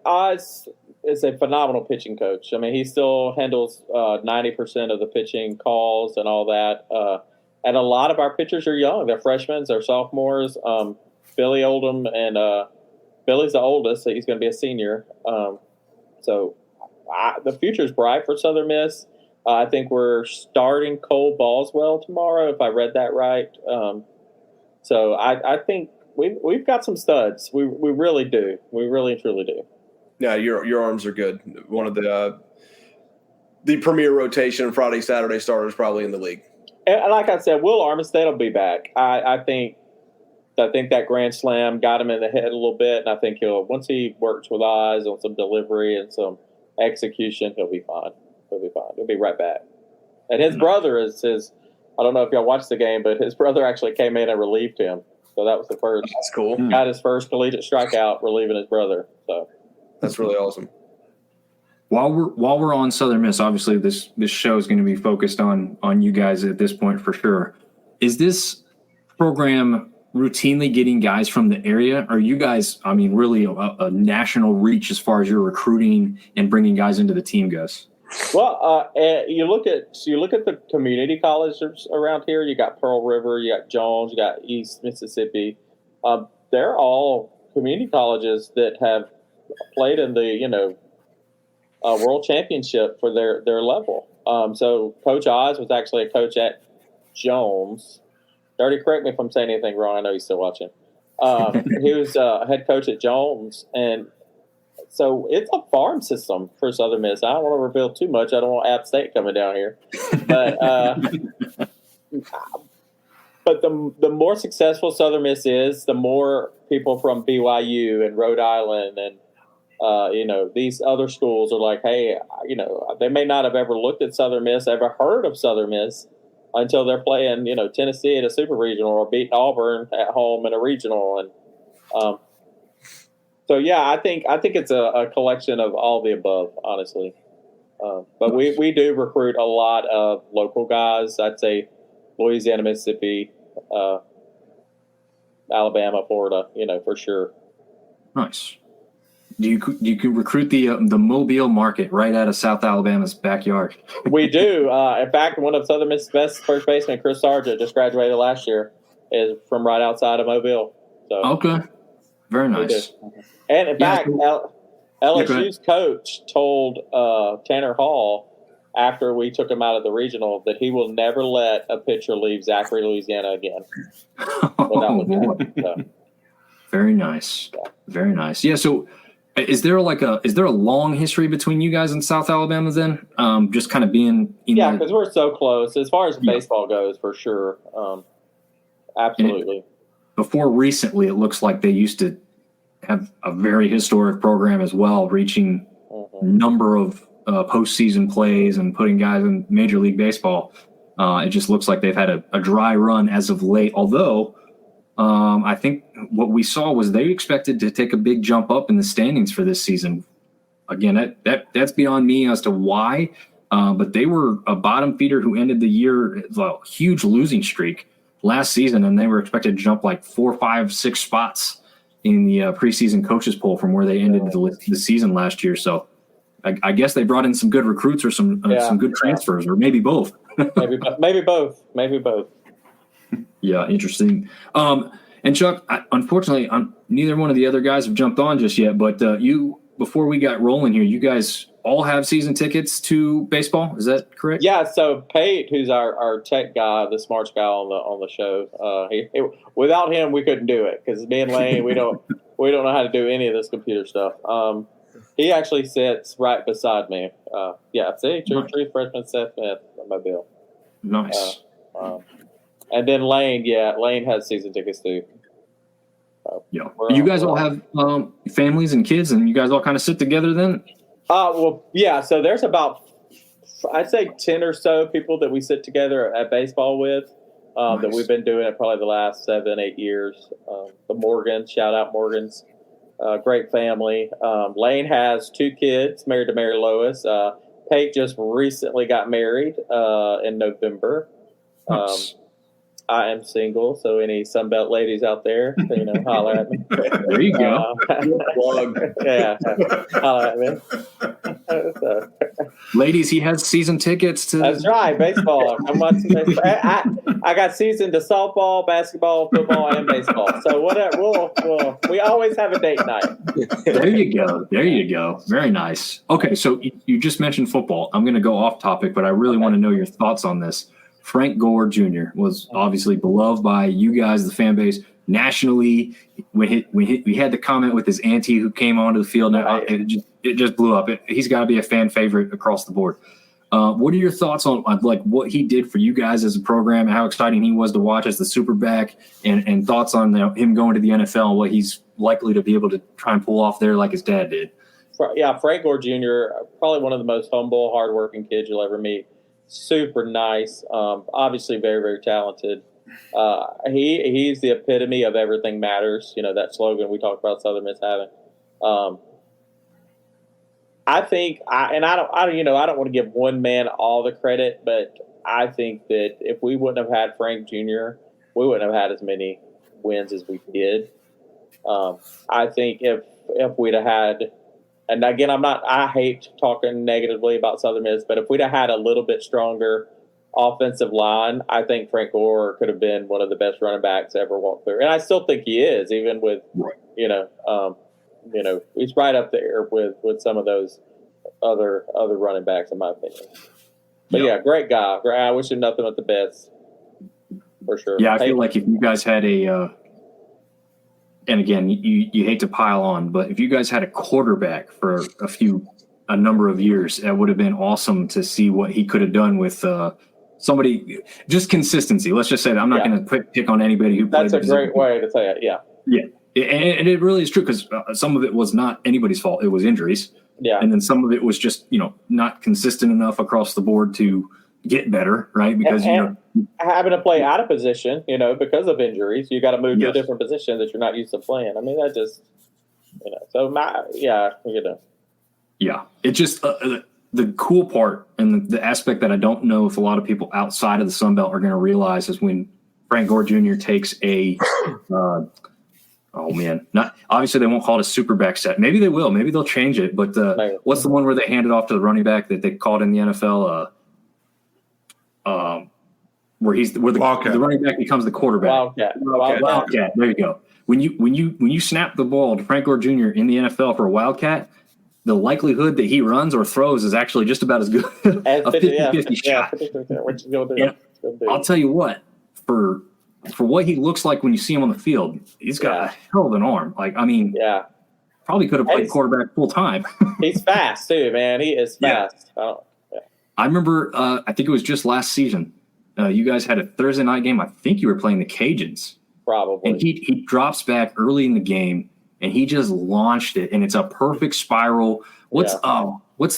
Oz is a phenomenal pitching coach. I mean, he still handles 90% of the pitching calls and all that. And a lot of our pitchers are young. They're freshmen, they're sophomores. Billy Oldham and Billy's the oldest, so he's going to be a senior. So the future is bright for Southern Miss. I think we're starting Cole Boswell tomorrow, if I read that right. So I think we've got some studs. We really do. We really and truly do. Yeah, your arms are good. One of the premier rotation Friday, Saturday starters probably in the league. And like I said, Will Armistead will be back. I think that Grand Slam got him in the head a little bit, and I think once he works with eyes on some delivery and some execution, he'll be fine. He'll be right back. And his brother is his. I don't know if y'all watched the game, but his brother actually came in and relieved him. So that was the first. That's cool. Got his first collegiate strikeout relieving his brother. So that's really awesome. While we're on Southern Miss, obviously this show is going to be focused on you guys at this point for sure. Is this program routinely getting guys from the area? Are you guys, I mean, really a national reach as far as your recruiting and bringing guys into the team goes? Well, you look at the community colleges around here. You got Pearl River, you got Jones, you got East Mississippi. They're all community colleges that have played in the World Championship for their level. So Coach Oz was actually a coach at Jones. Dirty, correct me if I'm saying anything wrong. I know he's still watching. He was head coach at Jones, and so it's a farm system for Southern Miss. I don't want to reveal too much. I don't want App State coming down here, but the more successful Southern Miss is, the more people from BYU and Rhode Island and these other schools are like, hey, they may not have ever looked at Southern Miss, ever heard of Southern Miss until they're playing, Tennessee at a super regional or beating Auburn at home in a regional. And so, yeah, I think it's a collection of all the above, honestly. But we do recruit a lot of local guys. I'd say Louisiana, Mississippi, Alabama, Florida, for sure. Nice. You can recruit the Mobile market right out of South Alabama's backyard. We do. In fact, one of Southern Miss's best first baseman, Chris Sargent, just graduated last year, is from right outside of Mobile. So okay, very nice. And in fact, LSU's coach told Tanner Hall after we took him out of the regional that he will never let a pitcher leave Zachary, Louisiana again. So. Very nice. Yeah. Very nice. Yeah. So, is there a long history between you guys and South Alabama then? Just kind of being because we're so close as far as baseball goes, for sure. Absolutely. Before recently, it looks like they used to have a very historic program as well, reaching number of postseason plays and putting guys in Major League Baseball. It just looks like they've had a dry run as of late, although I think what we saw was they expected to take a big jump up in the standings for this season. Again, that's beyond me as to why, but they were a bottom feeder who ended the year a huge losing streak last season, and they were expected to jump like 4, 5, 6 spots in the preseason coaches poll from where they ended the season last year. So I guess they brought in some good recruits or some good transfers, or maybe both. maybe both. Yeah, interesting. And Chuck, unfortunately, neither one of the other guys have jumped on just yet. But before we got rolling here, you guys all have season tickets to baseball. Is that correct? Yeah. So Pate, who's our tech guy, the smarts guy on the show, without him we couldn't do it because me and Lane we don't know how to do any of this computer stuff. He actually sits right beside me. See, true freshman Seth Smith on my bill. Nice. And then Lane has season tickets too. Yeah. You guys all have families and kids, and you guys all kind of sit together then? So there's about, I'd say 10 or so people that we sit together at baseball with that we've been doing it probably the last 7-8 years. The Morgans, shout out Morgans, great family. Lane has 2 kids, married to Mary Lois. Pate just recently got married in November. Nice. I am single, so any Sunbelt ladies out there, holler at me. There you go. Yeah, holler at me. Ladies, he has season tickets to. That's right, baseball. I'm watching baseball. I got season to softball, basketball, football, and baseball. So whatever, we always have a date night. There you go. There you go. Very nice. Okay, so you just mentioned football. I'm going to go off topic, but I really want to know your thoughts on this. Frank Gore Jr. was obviously beloved by you guys, the fan base, nationally. We had the comment with his auntie who came onto the field. Now it just blew up. He's got to be a fan favorite across the board. What are your thoughts on like what he did for you guys as a program, and how exciting he was to watch as the superback, and thoughts on him going to the NFL and what he's likely to be able to try and pull off there like his dad did? Yeah, Frank Gore Jr., probably one of the most humble, hardworking kids you'll ever meet. Super nice, obviously very, very talented. He's the epitome of everything matters. You know, that slogan we talked about Southern Miss having. I think I don't want to give one man all the credit, but I think that if we wouldn't have had Frank Jr., we wouldn't have had as many wins as we did. I think if we'd have had, and again, I hate talking negatively about Southern Miss, but if we'd have had a little bit stronger offensive line, I think Frank Gore could have been one of the best running backs ever walked through. And I still think he is, even with, he's right up there with some of those other running backs, in my opinion. But yeah, great guy. I wish him nothing but the best, for sure. Yeah, I feel like if you guys had and again, you hate to pile on, but if you guys had a quarterback for a number of years, that would have been awesome to see what he could have done with somebody. Just consistency. Let's just say that. I'm not going to pick on anybody who played. That's a great way to say it. Yeah. Yeah. And it really is true, because some of it was not anybody's fault. It was injuries. Yeah. And then some of it was just, not consistent enough across the board to get better, right? Because, having to play out of position, because of injuries, you got to move to a different position that you're not used to playing. I mean, that just, Yeah. It just, the cool part and the aspect that I don't know if a lot of people outside of the Sun Belt are going to realize is when Frank Gore Jr. takes a, not obviously they won't call it a super back set. Maybe they will. Maybe they'll change it. But what's the one where they hand it off to the running back that they called in the NFL? Where the running back becomes the quarterback. Wildcat. There you go. When you snap the ball to Frank Gore Jr. in the NFL for a Wildcat, the likelihood that he runs or throws is actually just about as good a 50-50 shot. I'll tell you what, for what he looks like when you see him on the field, he's got a hell of an arm. Probably could have played quarterback full time. He's fast too, man. He is fast. I remember, I think it was just last season. You guys had a Thursday night game. I think you were playing the Cajuns. Probably. And he drops back early in the game, and he just launched it, and it's a perfect spiral. Was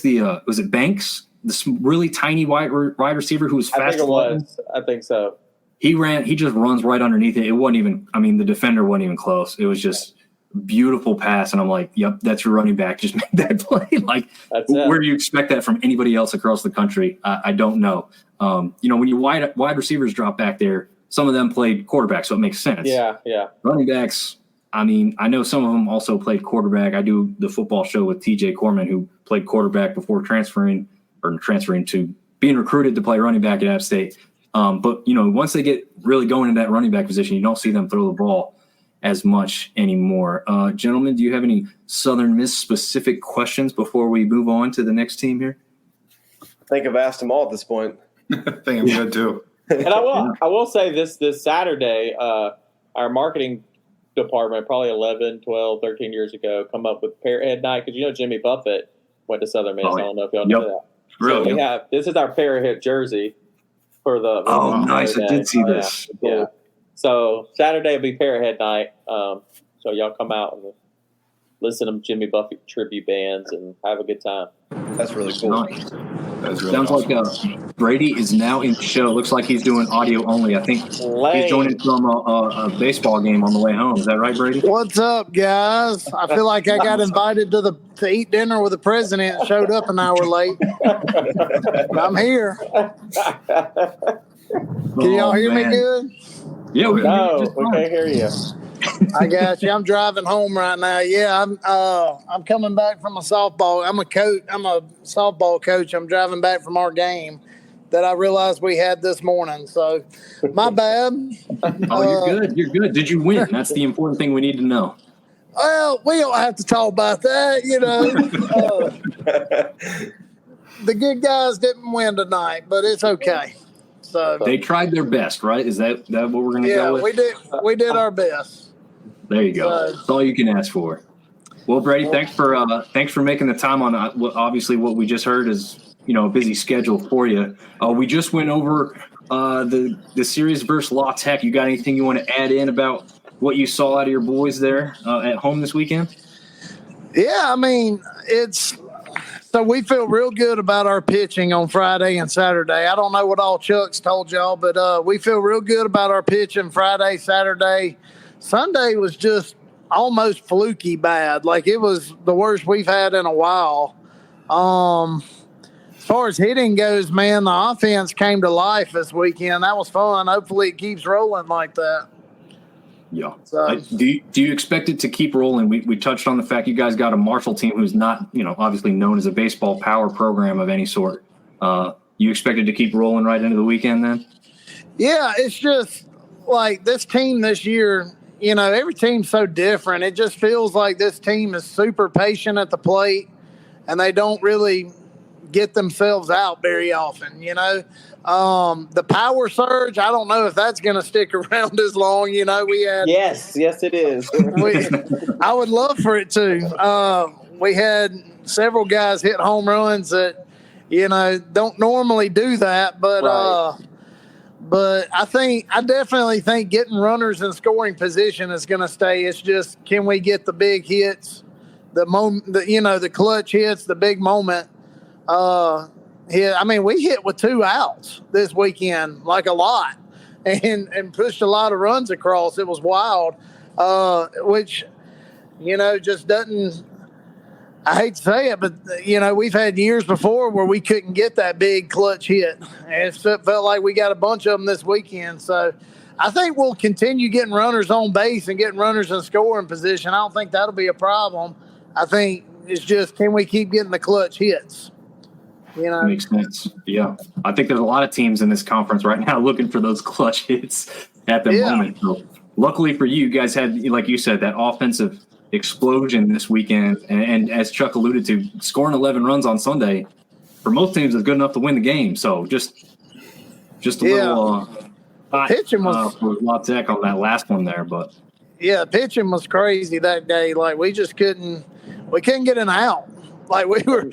it Banks, this really tiny wide receiver who was fast? I think it was. I think so. He just runs right underneath it. It wasn't even, the defender wasn't even close. It was just beautiful pass. And I'm like, yep, that's your running back. Just made that play. Where do you expect that from anybody else across the country? I don't know. When you wide receivers drop back there, some of them played quarterback, so it makes sense. Yeah. Running backs, I know some of them also played quarterback. I do the football show with TJ Corman, who played quarterback before transferring to being recruited to play running back at App State. But once they get really going in that running back position, you don't see them throw the ball as much anymore. Gentlemen, do you have any Southern Miss specific questions before we move on to the next team here? I think I've asked them all at this point. I think I'm good too. And I will say this Saturday, our marketing department, probably 11, 12, 13 years ago, come up with Parrot Night, because Jimmy Buffett went to Southern Miss. I don't know if y'all know that. Really? So this is our Parrot jersey for the. Oh, nice! I did see this. Yeah. So Saturday will be Parrot Night. So y'all come out and listen to Jimmy Buffett tribute bands and have a good time. That's really cool. Nice. Sounds awesome. Like Brady is now in the show. Looks like he's doing audio only. I think he's joining from a baseball game on the way home. Is that right, Brady? What's up, guys? I feel like I got invited to eat dinner with the president and showed up an hour late. But I'm here. Can y'all hear me good? Yeah, we can't hear you. I got you. I'm driving home right now. Yeah, I'm coming back from a softball. I'm a coach. I'm a softball coach. I'm driving back from our game that I realized we had this morning. So, my bad. Oh, you're good. You're good. Did you win? That's the important thing we need to know. Well, we don't have to talk about that. The good guys didn't win tonight, but it's okay. So They tried their best, right? Is that what we're going to yeah, go with? we did our best. There you go. So- That's all you can ask for. Well, Brady, thanks for making the time on obviously what we just heard is a busy schedule for you. We just went over the series versus La Tech. You got anything you want to add in about what you saw out of your boys there at home this weekend? Yeah, I mean so we feel real good about our pitching on Friday and Saturday. I don't know what all Chuck's told y'all, but we feel real good about our pitching Friday, Saturday. Sunday was just almost fluky bad. Like it was the worst we've had in a while. As far as hitting goes, man, the offense came to life this weekend. That was fun. Hopefully it keeps rolling like that. Yeah. So, Do you expect it to keep rolling? We touched on the fact you guys got a Marshall team who's not, obviously known as a baseball power program of any sort. You expect it to keep rolling right into the weekend then? yeah, it's just like this team this year, every team's so different. It just feels like this team is super patient at the plate and they don't really get themselves out very often, The power surge, I don't know if that's going to stick around as long. We had Yes, it is. I would love for it to. We had several guys hit home runs that, don't normally do that, but Right. but I definitely think getting runners in scoring position is going to stay. It's just, can we get the big hits, the moment, the clutch hits, the big moment. Yeah, I mean, we hit with 2 outs this weekend, like a lot, and pushed a lot of runs across. It was wild, which, just doesn't. I hate to say it, but we've had years before where we couldn't get that big clutch hit, and it felt like we got a bunch of them this weekend. So, I think we'll continue getting runners on base and getting runners in scoring position. I don't think that'll be a problem. I think it's just, can we keep getting the clutch hits? Makes sense. Yeah. I think there's a lot of teams in this conference right now looking for those clutch hits at the moment. So luckily for you guys had, like you said, that offensive explosion this weekend. And as Chuck alluded to, scoring 11 runs on Sunday for most teams is good enough to win the game. So just a little pitching was for La Tech on that last one there, but yeah, pitching was crazy that day. Like we couldn't get an out. Like we were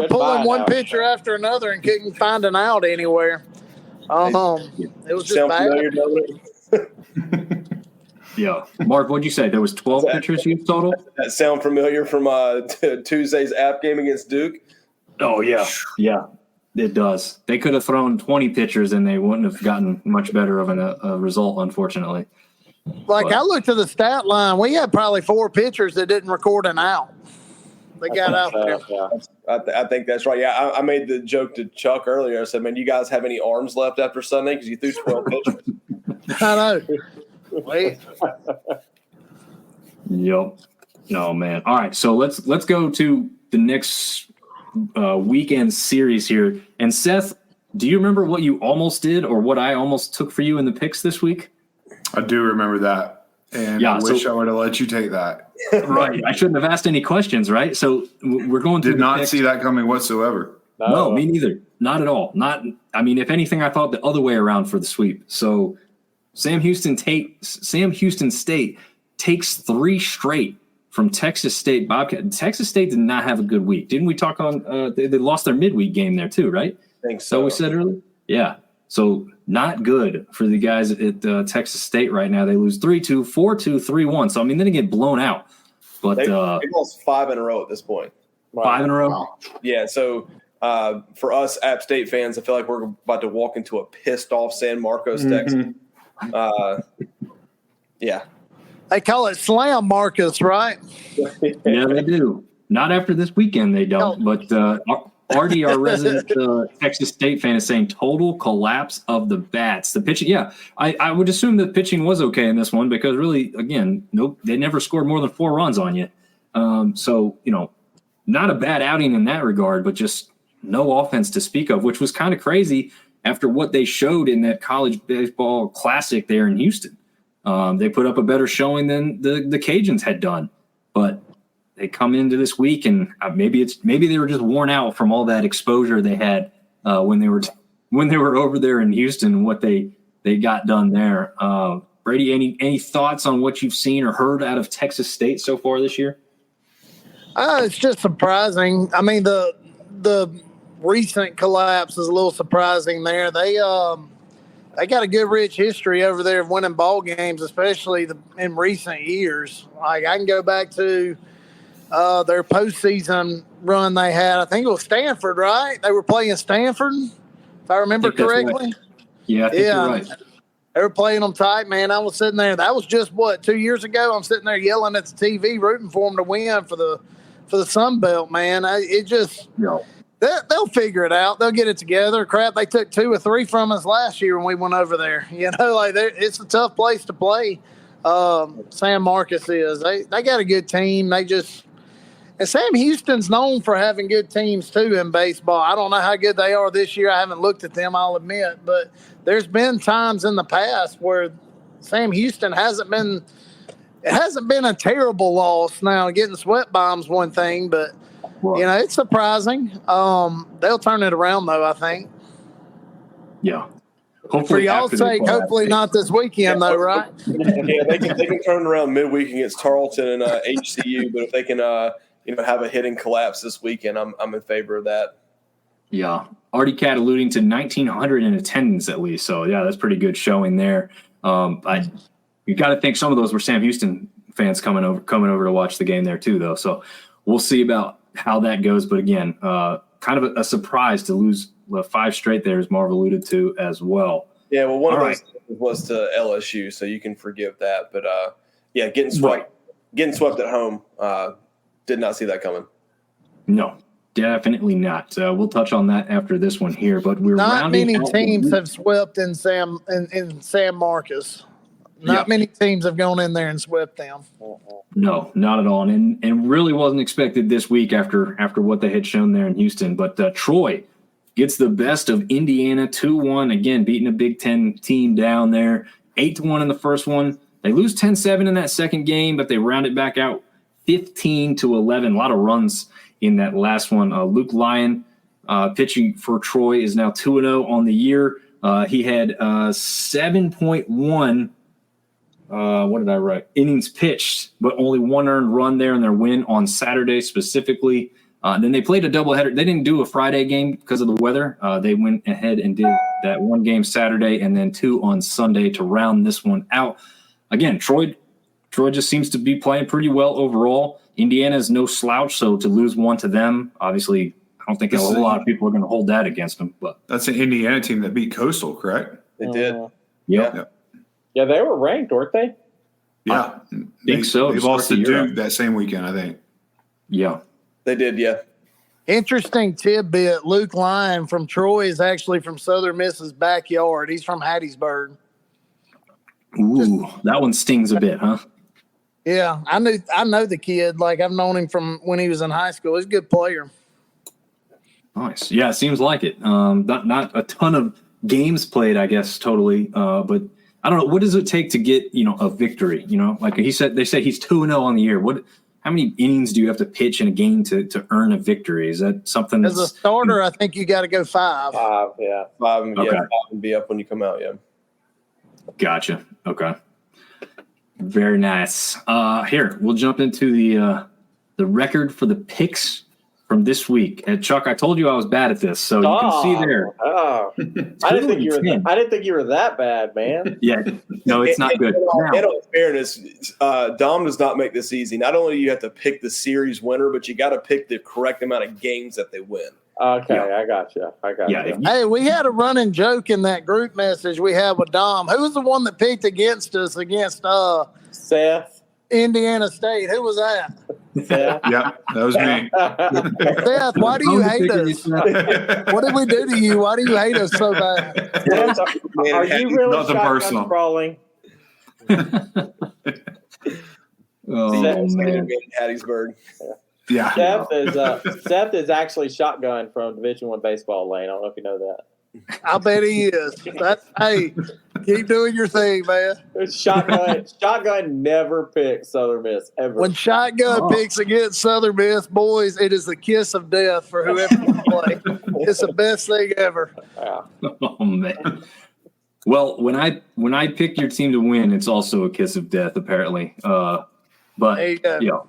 pulling one pitcher after another and couldn't find an out anywhere. It was just bad. Yeah. Marv, what'd you say? There was 12 pitchers you total? That sound familiar from Tuesday's app game against Duke? Oh, yeah. Yeah, it does. They could have thrown 20 pitchers and they wouldn't have gotten much better of a result, unfortunately. I looked at the stat line. We had probably 4 pitchers that didn't record an out. They got out there. Yeah. I think that's right. Yeah, I made the joke to Chuck earlier. I said, man, you guys have any arms left after Sunday? Because you threw 12 pitchers. I know. Wait. Yep. No, man. All right, so let's go to the next weekend series here. And Seth, do you remember what you almost did or what I almost took for you in the picks this week? I do remember that. And yeah, I wish I would have let you take that. Right. I shouldn't have asked any questions, right? So we're going to did not see that coming whatsoever. No, me neither. Not at all. If anything, I thought the other way around for the sweep. So Sam Houston State takes 3 straight from Texas State Bobcat. Texas State did not have a good week. Didn't we talk on they lost their midweek game there too, right? I think so. We said earlier? Yeah. So not good for the guys at Texas State right now. They lose 3-2, 4-2, 3-1. So, they didn't get blown out. But they lost 5 in a row at this point. 5 in a row? Yeah, so for us App State fans, I feel like we're about to walk into a pissed-off San Marcos, Texas. Yeah. They call it Slam Marcus, right? Yeah, they do. Not after this weekend, they don't. But Artie, our resident Texas State fan, is saying total collapse of the bats. The pitching, yeah, I would assume the pitching was okay in this one because really, again, nope, they never scored more than 4 runs on you. So, not a bad outing in that regard, but just no offense to speak of, which was kind of crazy after what they showed in that college baseball classic there in Houston. They put up a better showing than the Cajuns had done, but they come into this week and maybe they were just worn out from all that exposure they had when they were over there in Houston and what they got done there. Brady, any thoughts on what you've seen or heard out of Texas State so far this year? It's just surprising. I mean, the recent collapse is a little surprising there. They got a good, rich history over there of winning ball games, especially in recent years. Like I can go back to their postseason run they had. I think it was Stanford, right? They were playing Stanford, if I remember correctly. Right. Yeah, I think you're right. They were playing them tight, man. I was sitting there. That was just 2 years ago. I'm sitting there yelling at the TV, rooting for them to win for the Sun Belt, man. They'll figure it out. They'll get it together. Crap, they took 2 or 3 from us last year when we went over there. It's a tough place to play. San Marcos is. They got a good team. And Sam Houston's known for having good teams too in baseball. I don't know how good they are this year. I haven't looked at them, I'll admit, but there's been times in the past where Sam Houston hasn't been a terrible loss. Now getting swept by them's one thing, but it's surprising. They'll turn it around though, I think. Yeah. Hopefully, for y'all's sake, hopefully not this weekend though, right? Yeah, they can turn it around midweek against Tarleton and HCU, but if they can have a hitting collapse this weekend, I'm in favor of that. Yeah. Artie Cat alluding to 1,900 in attendance at least. So, yeah, that's pretty good showing there. You got to think some of those were Sam Houston fans coming over to watch the game there too, though. So we'll see about how that goes. But, again, kind of a surprise to lose 5 straight there, as Marv alluded to as well. Yeah, well, one of those was to LSU, so you can forgive that. But, getting swept at home, did not see that coming. No, definitely not. We'll touch on that after this one here. But we're not many teams have swept in San Marcos. Not many teams have gone in there and swept them. No, not at all, and really wasn't expected this week after what they had shown there in Houston. But Troy gets the best of Indiana 2-1 again, beating a Big Ten team down there 8-1 in the first one. They lose 10-7 in that second game, but they round it back out 15-11. A lot of runs in that last one. Luke Lyon pitching for Troy is now 2-0 on the year. He had 7.1. What did I write? Innings pitched, but only 1 earned run there in their win on Saturday specifically. Then they played a doubleheader. They didn't do a Friday game because of the weather. They went ahead and did that 1 game Saturday and then 2 on Sunday to round this one out. Again, Troy just seems to be playing pretty well overall. Indiana's no slouch, so to lose 1 to them, obviously, I don't think a whole lot of people are going to hold that against them. But that's an Indiana team that beat Coastal, correct? They did. Yeah. Yeah, they were ranked, weren't they? Yeah. I think so. They lost to Duke that same weekend, I think. Yeah. They did, yeah. Interesting tidbit. Luke Lyon from Troy is actually from Southern Miss's backyard. He's from Hattiesburg. Ooh, that one stings a bit, huh? Yeah, I know the kid. Like, I've known him from when he was in high school. He's a good player. Nice. Yeah, it seems like it. Not a ton of games played, I guess, totally. But I don't know. What does it take to get, a victory? Like they said he's 2-0 on the year. How many innings do you have to pitch in a game to earn a victory? Is that something as a starter? I think you got to go 5. 5, yeah. 5 and, okay. 5 and be up when you come out, yeah. Gotcha. Okay. Very nice. Here, we'll jump into the record for the picks from this week. And Chuck, I told you I was bad at this, so you can see there. Oh, I didn't think you were that bad, man. Yeah, no, it's not good. In all fairness, Dom does not make this easy. Not only do you have to pick the series winner, but you got to pick the correct amount of games that they win. Okay, yeah. I got you. Yeah, hey, we had a running joke in that group message we had with Dom. Who was the one that picked against us against Seth? Indiana State. Who was that? Yeah, that was me. Seth, why do you hate us? What did we do to you? Why do you hate us so bad? Seth, are you really Nothing shotgun personal. crawling? Oh, man. in Hattiesburg. Yeah. Seth is actually shotgun from Division I baseball lane. I don't know if you know that. I bet he is. Hey, keep doing your thing, man. Shotgun never picks Southern Miss ever. When Shotgun picks against Southern Miss, boys, it is the kiss of death for whoever you play. It's the best thing ever. Yeah. Oh, man. Well, when I pick your team to win, it's also a kiss of death, apparently. But There you go.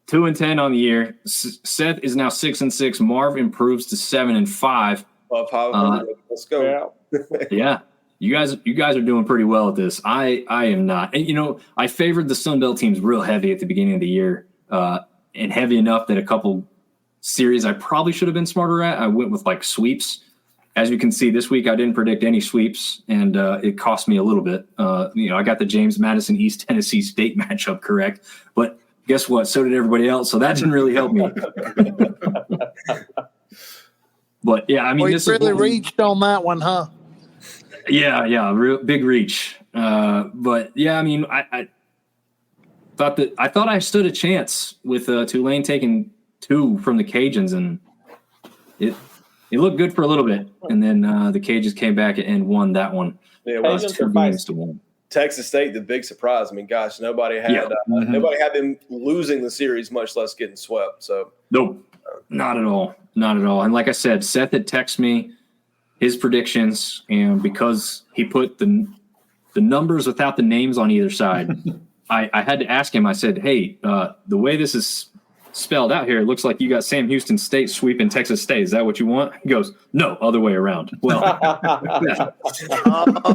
2-10 on the year. Seth is now 6-6. Marv improves to 7-5. Above 500. Let's go. Yeah, you guys are doing pretty well at this. I am not. And, I favored the Sun Belt teams real heavy at the beginning of the year, and heavy enough that a couple series I probably should have been smarter at. I went with like sweeps. As you can see, this week I didn't predict any sweeps, and it cost me a little bit. I got the James Madison East Tennessee State matchup correct, but guess what? So did everybody else. So that didn't really help me. But yeah, I mean, We this really is reached on that one, huh? Yeah, real big reach. But yeah, I mean, I thought I stood a chance with Tulane taking 2 from the Cajuns, and it looked good for a little bit, and then the Cajuns came back and won that one. Yeah, well, Cajuns 2 are games to 1. Texas State, the big surprise. I mean, gosh, nobody had them losing the series, much less getting swept. So Nope, not at all. Not at all. And like I said, Seth had texted me his predictions, and because he put the numbers without the names on either side, I had to ask him. I said, hey, the way this is spelled out here, it looks like you got Sam Houston State sweeping Texas State. Is that what you want? He goes, no, other way around. Well,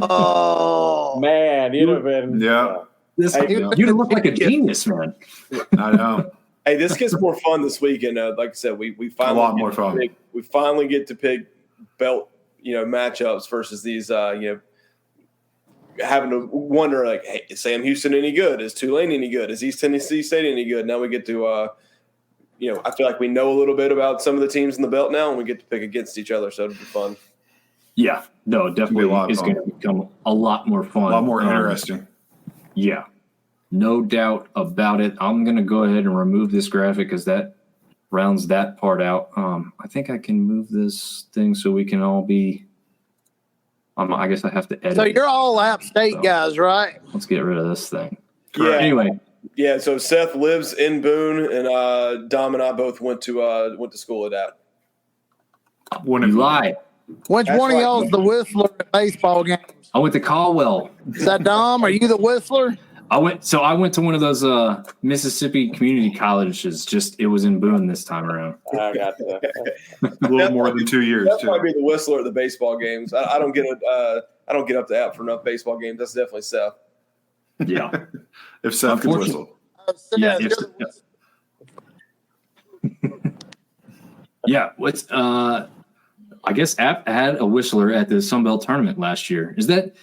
Oh, Man, you'd have been. Yeah. you'd look like a genius, man. I know. hey, this gets more fun this week, and like I said, we finally A lot more fun. We finally get to pick belt matchups versus these having to wonder like, hey, is Sam Houston any good? Is Tulane any good? Is East Tennessee State any good? Now we get to I feel like we know a little bit about some of the teams in the belt now, and we get to pick against each other, so it'll be fun. Yeah, no, definitely is going to become a lot more fun. A lot more interesting. Yeah, no doubt about it. I'm going to go ahead and remove this graphic because that rounds that part out. I think I can move this thing so we can all be. I guess I have to edit. so you're all App State guys, right? Let's get rid of this thing. Yeah. Anyway, Yeah, so Seth lives in Boone, and Dom and I both went to school at App. you lie. Which That's one of right. y'all is the whistler at baseball games? I went to Caldwell. Is that Dom? Are you the whistler? I went to one of those Mississippi community colleges. Just it was in Boone this time around. I got that. A little more than 2 years, That's too. probably the whistler at the baseball games. I don't get up to App for enough baseball games. That's definitely Seth. Yeah. If Seth could whistle. Yeah, You're if- the whistler. Yeah. What's I guess App had a whistler at the Sunbelt tournament last year. Is that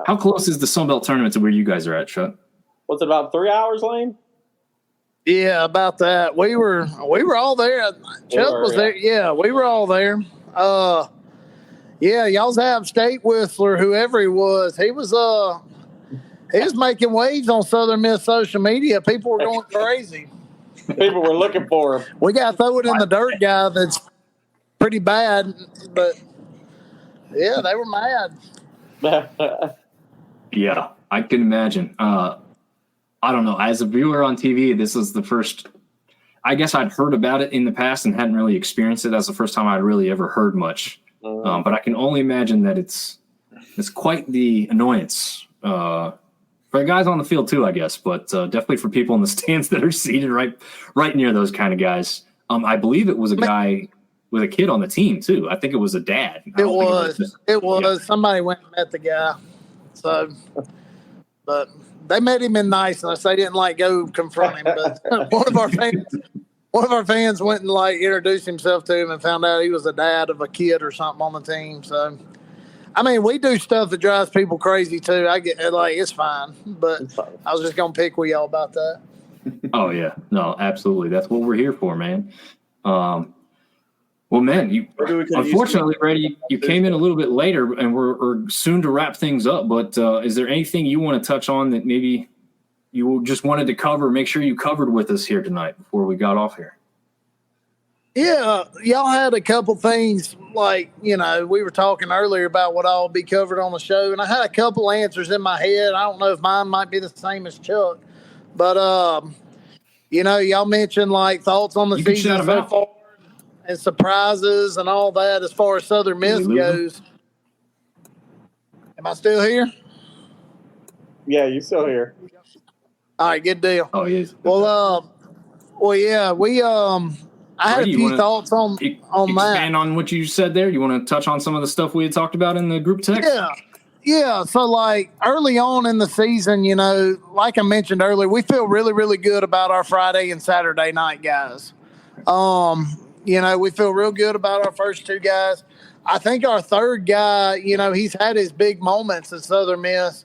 how close is the Sunbelt tournament to where you guys are at, Chuck? What's it, about 3 hours, Lane? Yeah, about that. We were all there. Chuck was there. Yeah, we were all there. Yeah, y'all's App State whistler, whoever he was making waves on Southern Miss social media. People were going crazy. People were looking for him. We got to throw it in the dirt guy that's pretty bad, but yeah, they were mad. Yeah, I can imagine. I don't know. As a viewer on TV, this is the first. I guess I'd heard about it in the past and hadn't really experienced it. That's the first time I'd really ever heard much. But I can only imagine that it's quite the annoyance for the guys on the field too, I guess. But definitely for people in the stands that are seated right near those kind of guys. I believe it was a guy with a kid on the team too. I think it was a dad. It was. Yeah. Somebody went and met the guy. So, but they met him in niceness. They didn't go confront him. But one of our fans went and introduced himself to him and found out he was the dad of a kid or something on the team. So, I mean, we do stuff that drives people crazy too. I get it's fine, but I was just gonna pick with y'all about that. Oh yeah, no, absolutely. That's what we're here for, man. Well, man, you Maybe we could use unfortunately, Brady, you came in a little bit later, and we're soon to wrap things up. But is there anything you want to touch on that maybe you just wanted to cover? Make sure you covered with us here tonight before we got off here. Yeah, y'all had a couple things like, we were talking earlier about what all be covered on the show, and I had a couple answers in my head. I don't know if mine might be the same as Chuck, but y'all mentioned like thoughts on the You can shout season 'em so out. far and surprises and all that as far as Southern Did we Miss lose him? goes. Am I still here? Yeah, you still here? All right, good deal. Oh, yes. Well, yeah, I had Brady, a you few wanna thoughts on that. expand on what you said there. You want to touch on some of the stuff we had talked about in the group text? Yeah. So, like, early on in the season, like I mentioned earlier, we feel really, really good about our Friday and Saturday night guys. We feel real good about our first two guys. I think our third guy, he's had his big moments at Southern Miss.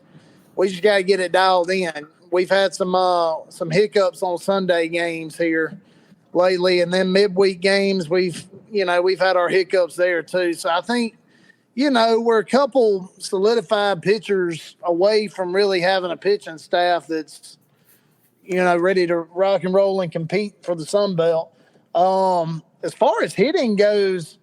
We just got to get it dialed in. We've had some hiccups on Sunday games here lately, and then midweek games we've had our hiccups there too. So I think we're a couple solidified pitchers away from really having a pitching staff that's ready to rock and roll and compete for the Sun Belt. As far as hitting goes,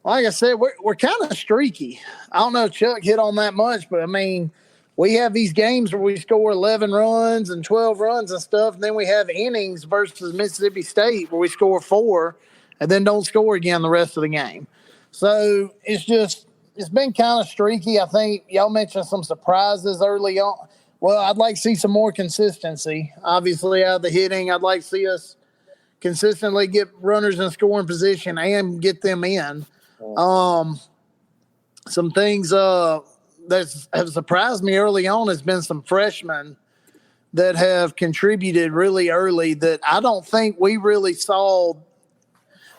like I said, we're kind of streaky. I don't know if Chuck hit on that much, but I mean, we have these games where we score 11 runs and 12 runs and stuff, and then we have innings versus Mississippi State where we score 4 and then don't score again the rest of the game. So it's been kind of streaky. I think y'all mentioned some surprises early on. Well, I'd like to see some more consistency. Obviously, out of the hitting, I'd like to see us consistently get runners in scoring position and get them in. Some things that have surprised me early on has been some freshmen that have contributed really early that I don't think we really saw.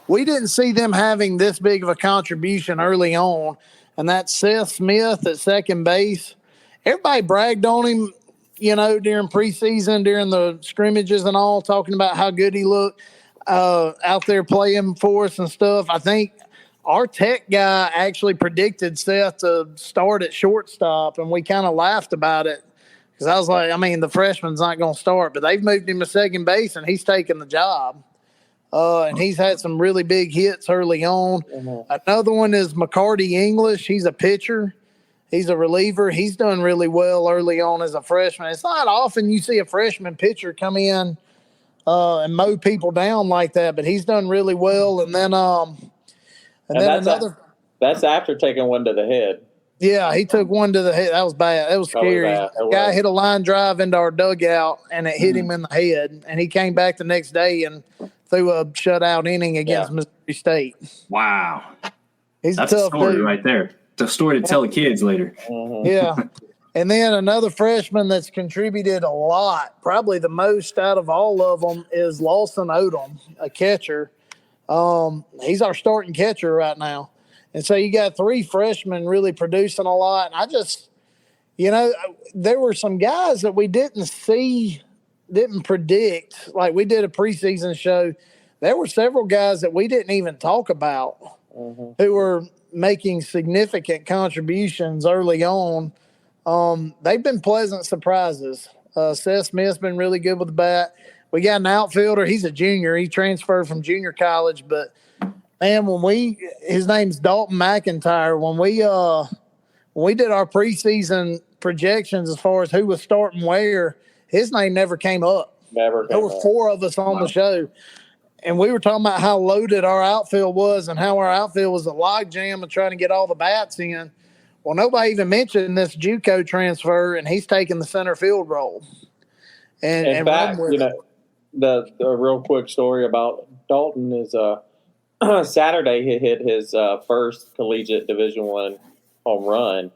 We didn't see them having this big of a contribution early on, and that's Seth Smith at second base. Everybody bragged on him, during preseason, during the scrimmages and all, talking about how good he looked out there playing for us and stuff. I think our tech guy actually predicted Seth to start at shortstop, and we kind of laughed about it because I was like, the freshman's not going to start, but they've moved him to second base, and he's taken the job. And he's had some really big hits early on. Another one is McCarty English. He's a pitcher. He's a reliever. He's done really well early on as a freshman. It's not often you see a freshman pitcher come in and mow people down like that, but he's done really well. And then that's after taking one to the head. Yeah, he took one to the head. That was bad. That was scary. Guy hit a line drive into our dugout, and it hit him in the head. And he came back the next day and threw a shutout inning against Mississippi State. Wow. He's That's a tough story dude right there. It's a story to tell the kids later. Yeah. And then another freshman that's contributed a lot, probably the most out of all of them, is Lawson Odom, a catcher. He's our starting catcher right now. And so you got 3 freshmen really producing a lot. And I just, there were some guys that we didn't predict. Like we did a preseason show. There were several guys that we didn't even talk about who were making significant contributions early on. They've been pleasant surprises. Seth Smith's been really good with the bat. We got an outfielder. He's a junior. He transferred from junior college, but man, his name's Dalton McIntyre. When we did our preseason projections as far as who was starting where, his name never came up. There were 4 of us on the show, and we were talking about how loaded our outfield was and how our outfield was a logjam and trying to get all the bats in. Well, nobody even mentioned this JUCO transfer, and he's taking the center field role. And in fact, the real quick story about Dalton is Saturday he hit his first collegiate Division I home run,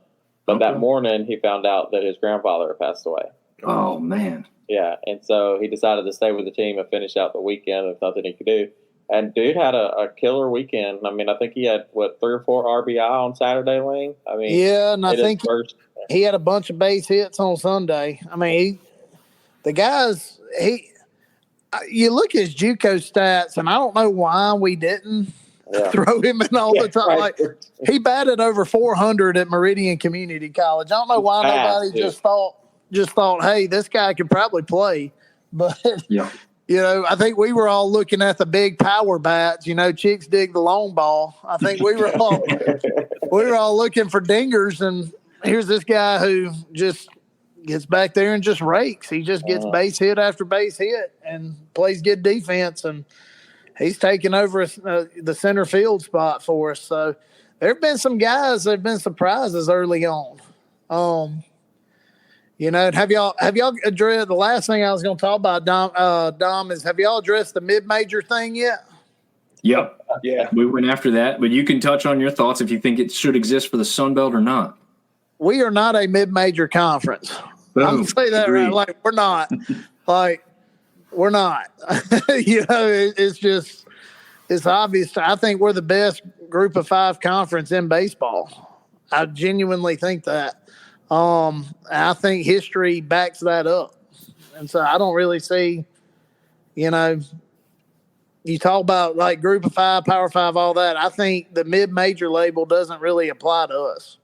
but that morning he found out that his grandfather had passed away. Oh, man. Yeah, and so he decided to stay with the team and finish out the weekend with nothing he could do. And dude had a killer weekend. I think he had, 3 or 4 RBI on Saturday, Ling? Yeah, and I think he had a bunch of base hits on Sunday. The guys, you look at his JUCO stats, and I don't know why we didn't throw him in all the time. Right. Like, he batted over 400 at Meridian Community College. I don't know why nobody just thought, hey, this guy could probably play. But I think we were all looking at the big power bats. Chicks dig the long ball. I think we were all looking for dingers, and here's this guy who just gets back there and just rakes. He just gets base hit after base hit and plays good defense, and he's taking over the center field spot for us. So there have been some guys that have been surprises early on. Have y'all addressed the last thing I was going to talk about, Dom, is have y'all addressed the mid-major thing yet? Yep. Yeah. We went after that, but you can touch on your thoughts if you think it should exist for the Sun Belt or not. We are not a mid-major conference. Boom. I'm going to say that Agreed. right. Like, we're not. We're not. It's obvious. I think we're the best group of 5 conference in baseball. I genuinely think that. I think history backs that up. And so I don't really see, you talk about like group of 5, power 5, all that. I think the mid-major label doesn't really apply to us.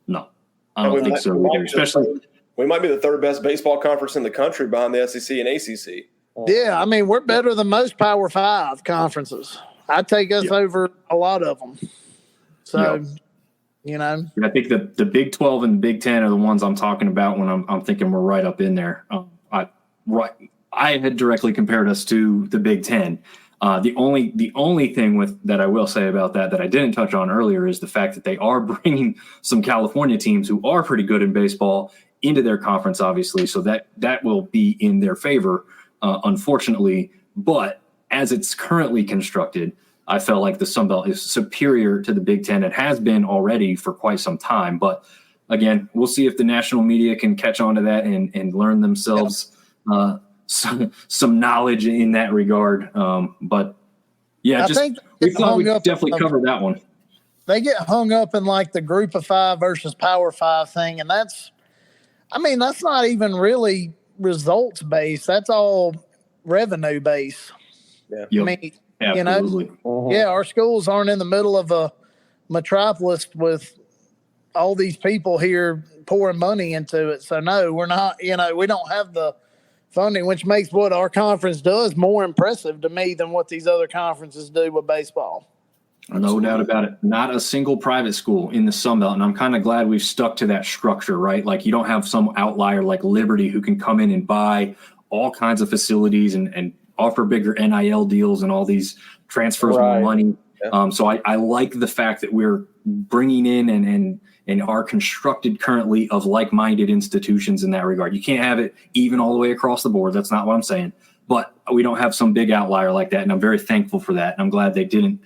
No, I don't think so either, especially. We might be the 3rd best baseball conference in the country behind the SEC and ACC. Yeah, I mean, we're better than most Power 5 conferences. I'd take us over a lot of them. So, I think the Big 12 and the Big 10 are the ones I'm talking about when I'm thinking we're right up in there. I had directly compared us to the Big 10. The only thing that I will say about that I didn't touch on earlier is the fact that they are bringing some California teams who are pretty good in baseball into their conference, obviously. So that will be in their favor, unfortunately. But as it's currently constructed, I felt like the Sun Belt is superior to the Big Ten. It has been already for quite some time. But again, we'll see if the national media can catch on to that and learn themselves some knowledge in that regard. But yeah, we thought we'd definitely cover that one. They get hung up in like the group of 5 versus Power 5 thing. And that's not even really results based. That's all revenue based. Yeah. I mean, absolutely. Our schools aren't in the middle of a metropolis with all these people here pouring money into it. So no, we're not, we don't have the funding, which makes what our conference does more impressive to me than what these other conferences do with baseball. No doubt about it. Not a single private school in the Sun Belt. And I'm kind of glad we've stuck to that structure, right? Like you don't have some outlier like Liberty who can come in and buy all kinds of facilities and offer bigger NIL deals and all these transfers of money. Yeah. So I like the fact that we're bringing in and are constructed currently of like-minded institutions in that regard. You can't have it even all the way across the board. That's not what I'm saying. But we don't have some big outlier like that, and I'm very thankful for that. And I'm glad they didn't,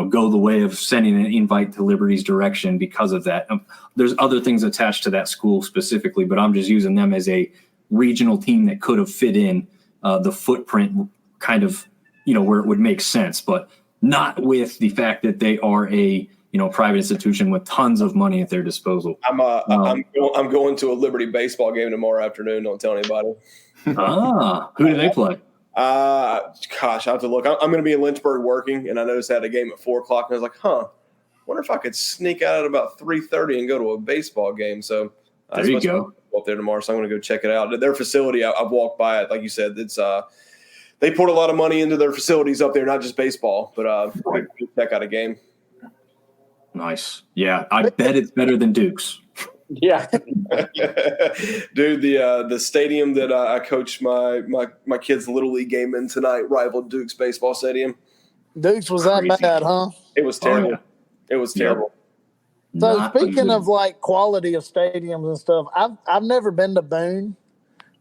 go the way of sending an invite to Liberty's direction because of that. There's other things attached to that school specifically, but I'm just using them as a regional team that could have fit in the footprint kind of, where it would make sense, but not with the fact that they are a private institution with tons of money at their disposal. I'm going to a Liberty baseball game tomorrow afternoon. Don't tell anybody. Who do they play? Gosh, I have to look. I'm going to be in Lynchburg working, and I noticed I had a game at 4:00, and I was like, wonder if I could sneak out at about 3:30 and go to a baseball game. So there you go. Up there tomorrow, so I'm going to go check it out. Their facility, I've walked by it. Like you said, it's they poured a lot of money into their facilities up there, not just baseball, but check out a game. Nice. Yeah, I bet it's better than Duke's. Yeah. Dude, the stadium that I coached my kids' Little League game in tonight rivaled Duke's baseball stadium. Duke's was that bad, huh? It was terrible. Yeah. It was terrible. So speaking of like quality of stadiums and stuff, I've never been to Boone,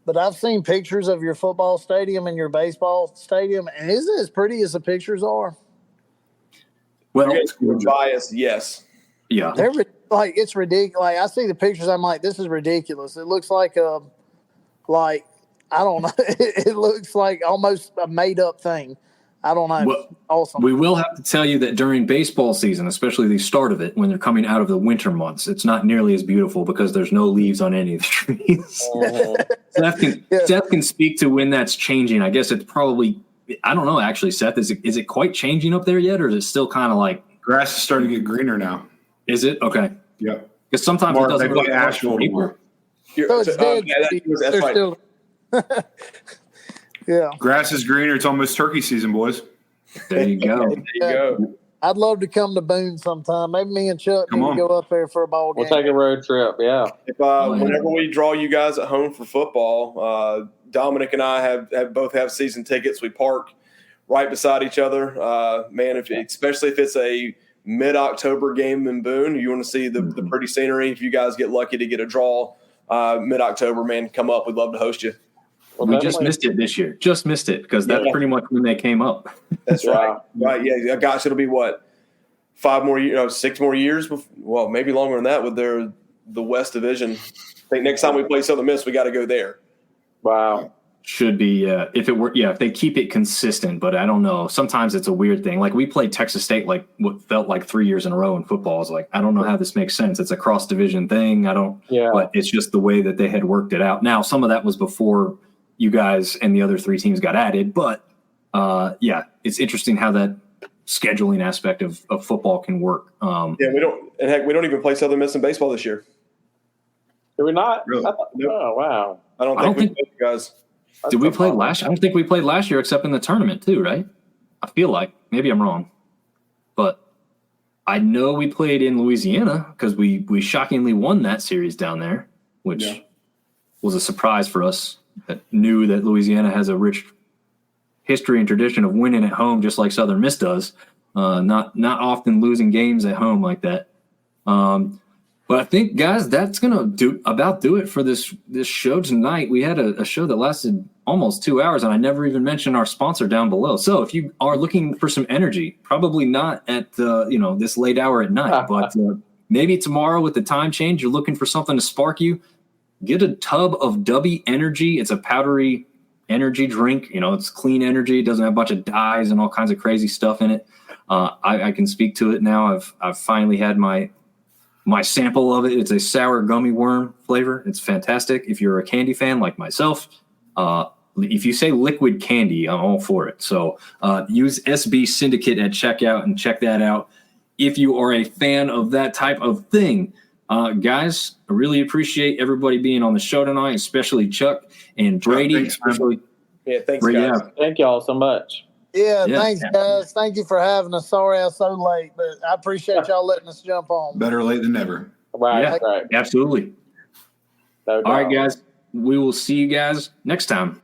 but I've seen pictures of your football stadium and your baseball stadium, and is it as pretty as the pictures are? Well, biased, yes. Yeah. They're like, it's ridiculous. Like, I see the pictures, I'm like, this is ridiculous. It looks like I don't know. It looks like almost a made up thing. I don't know. Well, Awesome. we will have to tell you that during baseball season, especially the start of it, when they're coming out of the winter months, it's not nearly as beautiful because there's no leaves on any of the trees. Seth can speak to when that's changing. I guess it's probably, I don't know, actually, Seth, is it quite changing up there yet, or is it still kind of like Grass is starting to get greener now. Is it? Okay. Yep. Because sometimes Marv, it doesn't they look play like asphalt paper. more. So it's dead. That's They're right. still, yeah. Grass is greener. It's almost turkey season, boys. There you go. There you go. I'd love to come to Boone sometime. Maybe me and Chuck Come need on. to go up there for a ball game. We'll take a road trip. Yeah. If yeah. whenever we draw you guys at home for football, Dominic and I have both have season tickets. We park right beside each other. Man, especially if it's a mid-October game in Boone, you want to see the pretty scenery. If you guys get lucky to get a draw mid-October, man, come up. We'd love to host you. Well, We just definitely. missed it this year. Just missed it because that's Yeah. pretty much when they came up. That's Yeah. right. Right. Yeah. Gosh, it'll be what? 5 more years, 6 more years. Well, maybe longer than that with the West Division. I think next time we play Southern Miss, we got to go there. Wow. Should be if they keep it consistent, but I don't know. Sometimes it's a weird thing. Like we played Texas State like what felt like 3 years in a row in football. It's like I don't know how this makes sense. It's a cross division thing. Yeah. But it's just the way that they had worked it out. Now some of that was before you guys and the other 3 teams got added, but it's interesting how that scheduling aspect of football can work. Yeah, we don't even play Southern Miss in baseball this year. Did we not? Really? Oh, wow. I don't think we played you guys. Did we play last year? I don't think we played last year except in the tournament too, right? I feel like. Maybe I'm wrong. But I know we played in Louisiana because we shockingly won that series down there, which was a surprise for us that knew that Louisiana has a rich history and tradition of winning at home just like Southern Miss does. Not often losing games at home like that. But I think, guys, that's gonna do it for this show tonight. We had a show that lasted almost 2 hours, and I never even mentioned our sponsor down below. So if you are looking for some energy, probably not at this late hour at night, but maybe tomorrow with the time change, you're looking for something to spark you. Get a tub of W Energy. It's a powdery energy drink. It's clean energy. It doesn't have a bunch of dyes and all kinds of crazy stuff in it. I can speak to it now. I've finally had my sample of it. It's a sour gummy worm flavor. It's fantastic. If you're a candy fan like myself, if you say liquid candy, I'm all for it. So use SB Syndicate at checkout and check that out. If you are a fan of that type of thing, guys, I really appreciate everybody being on the show tonight, especially Chuck and Brady. Thanks, man. Yeah, thanks, Brady, guys. Thank y'all so much. Yeah, Yeah. thanks, guys. Thank you for having us. Sorry I was so late, but I appreciate y'all letting us jump on. Better late than never. Right. Yeah. Right. Absolutely. No All right, doubt. guys. We will see you guys next time.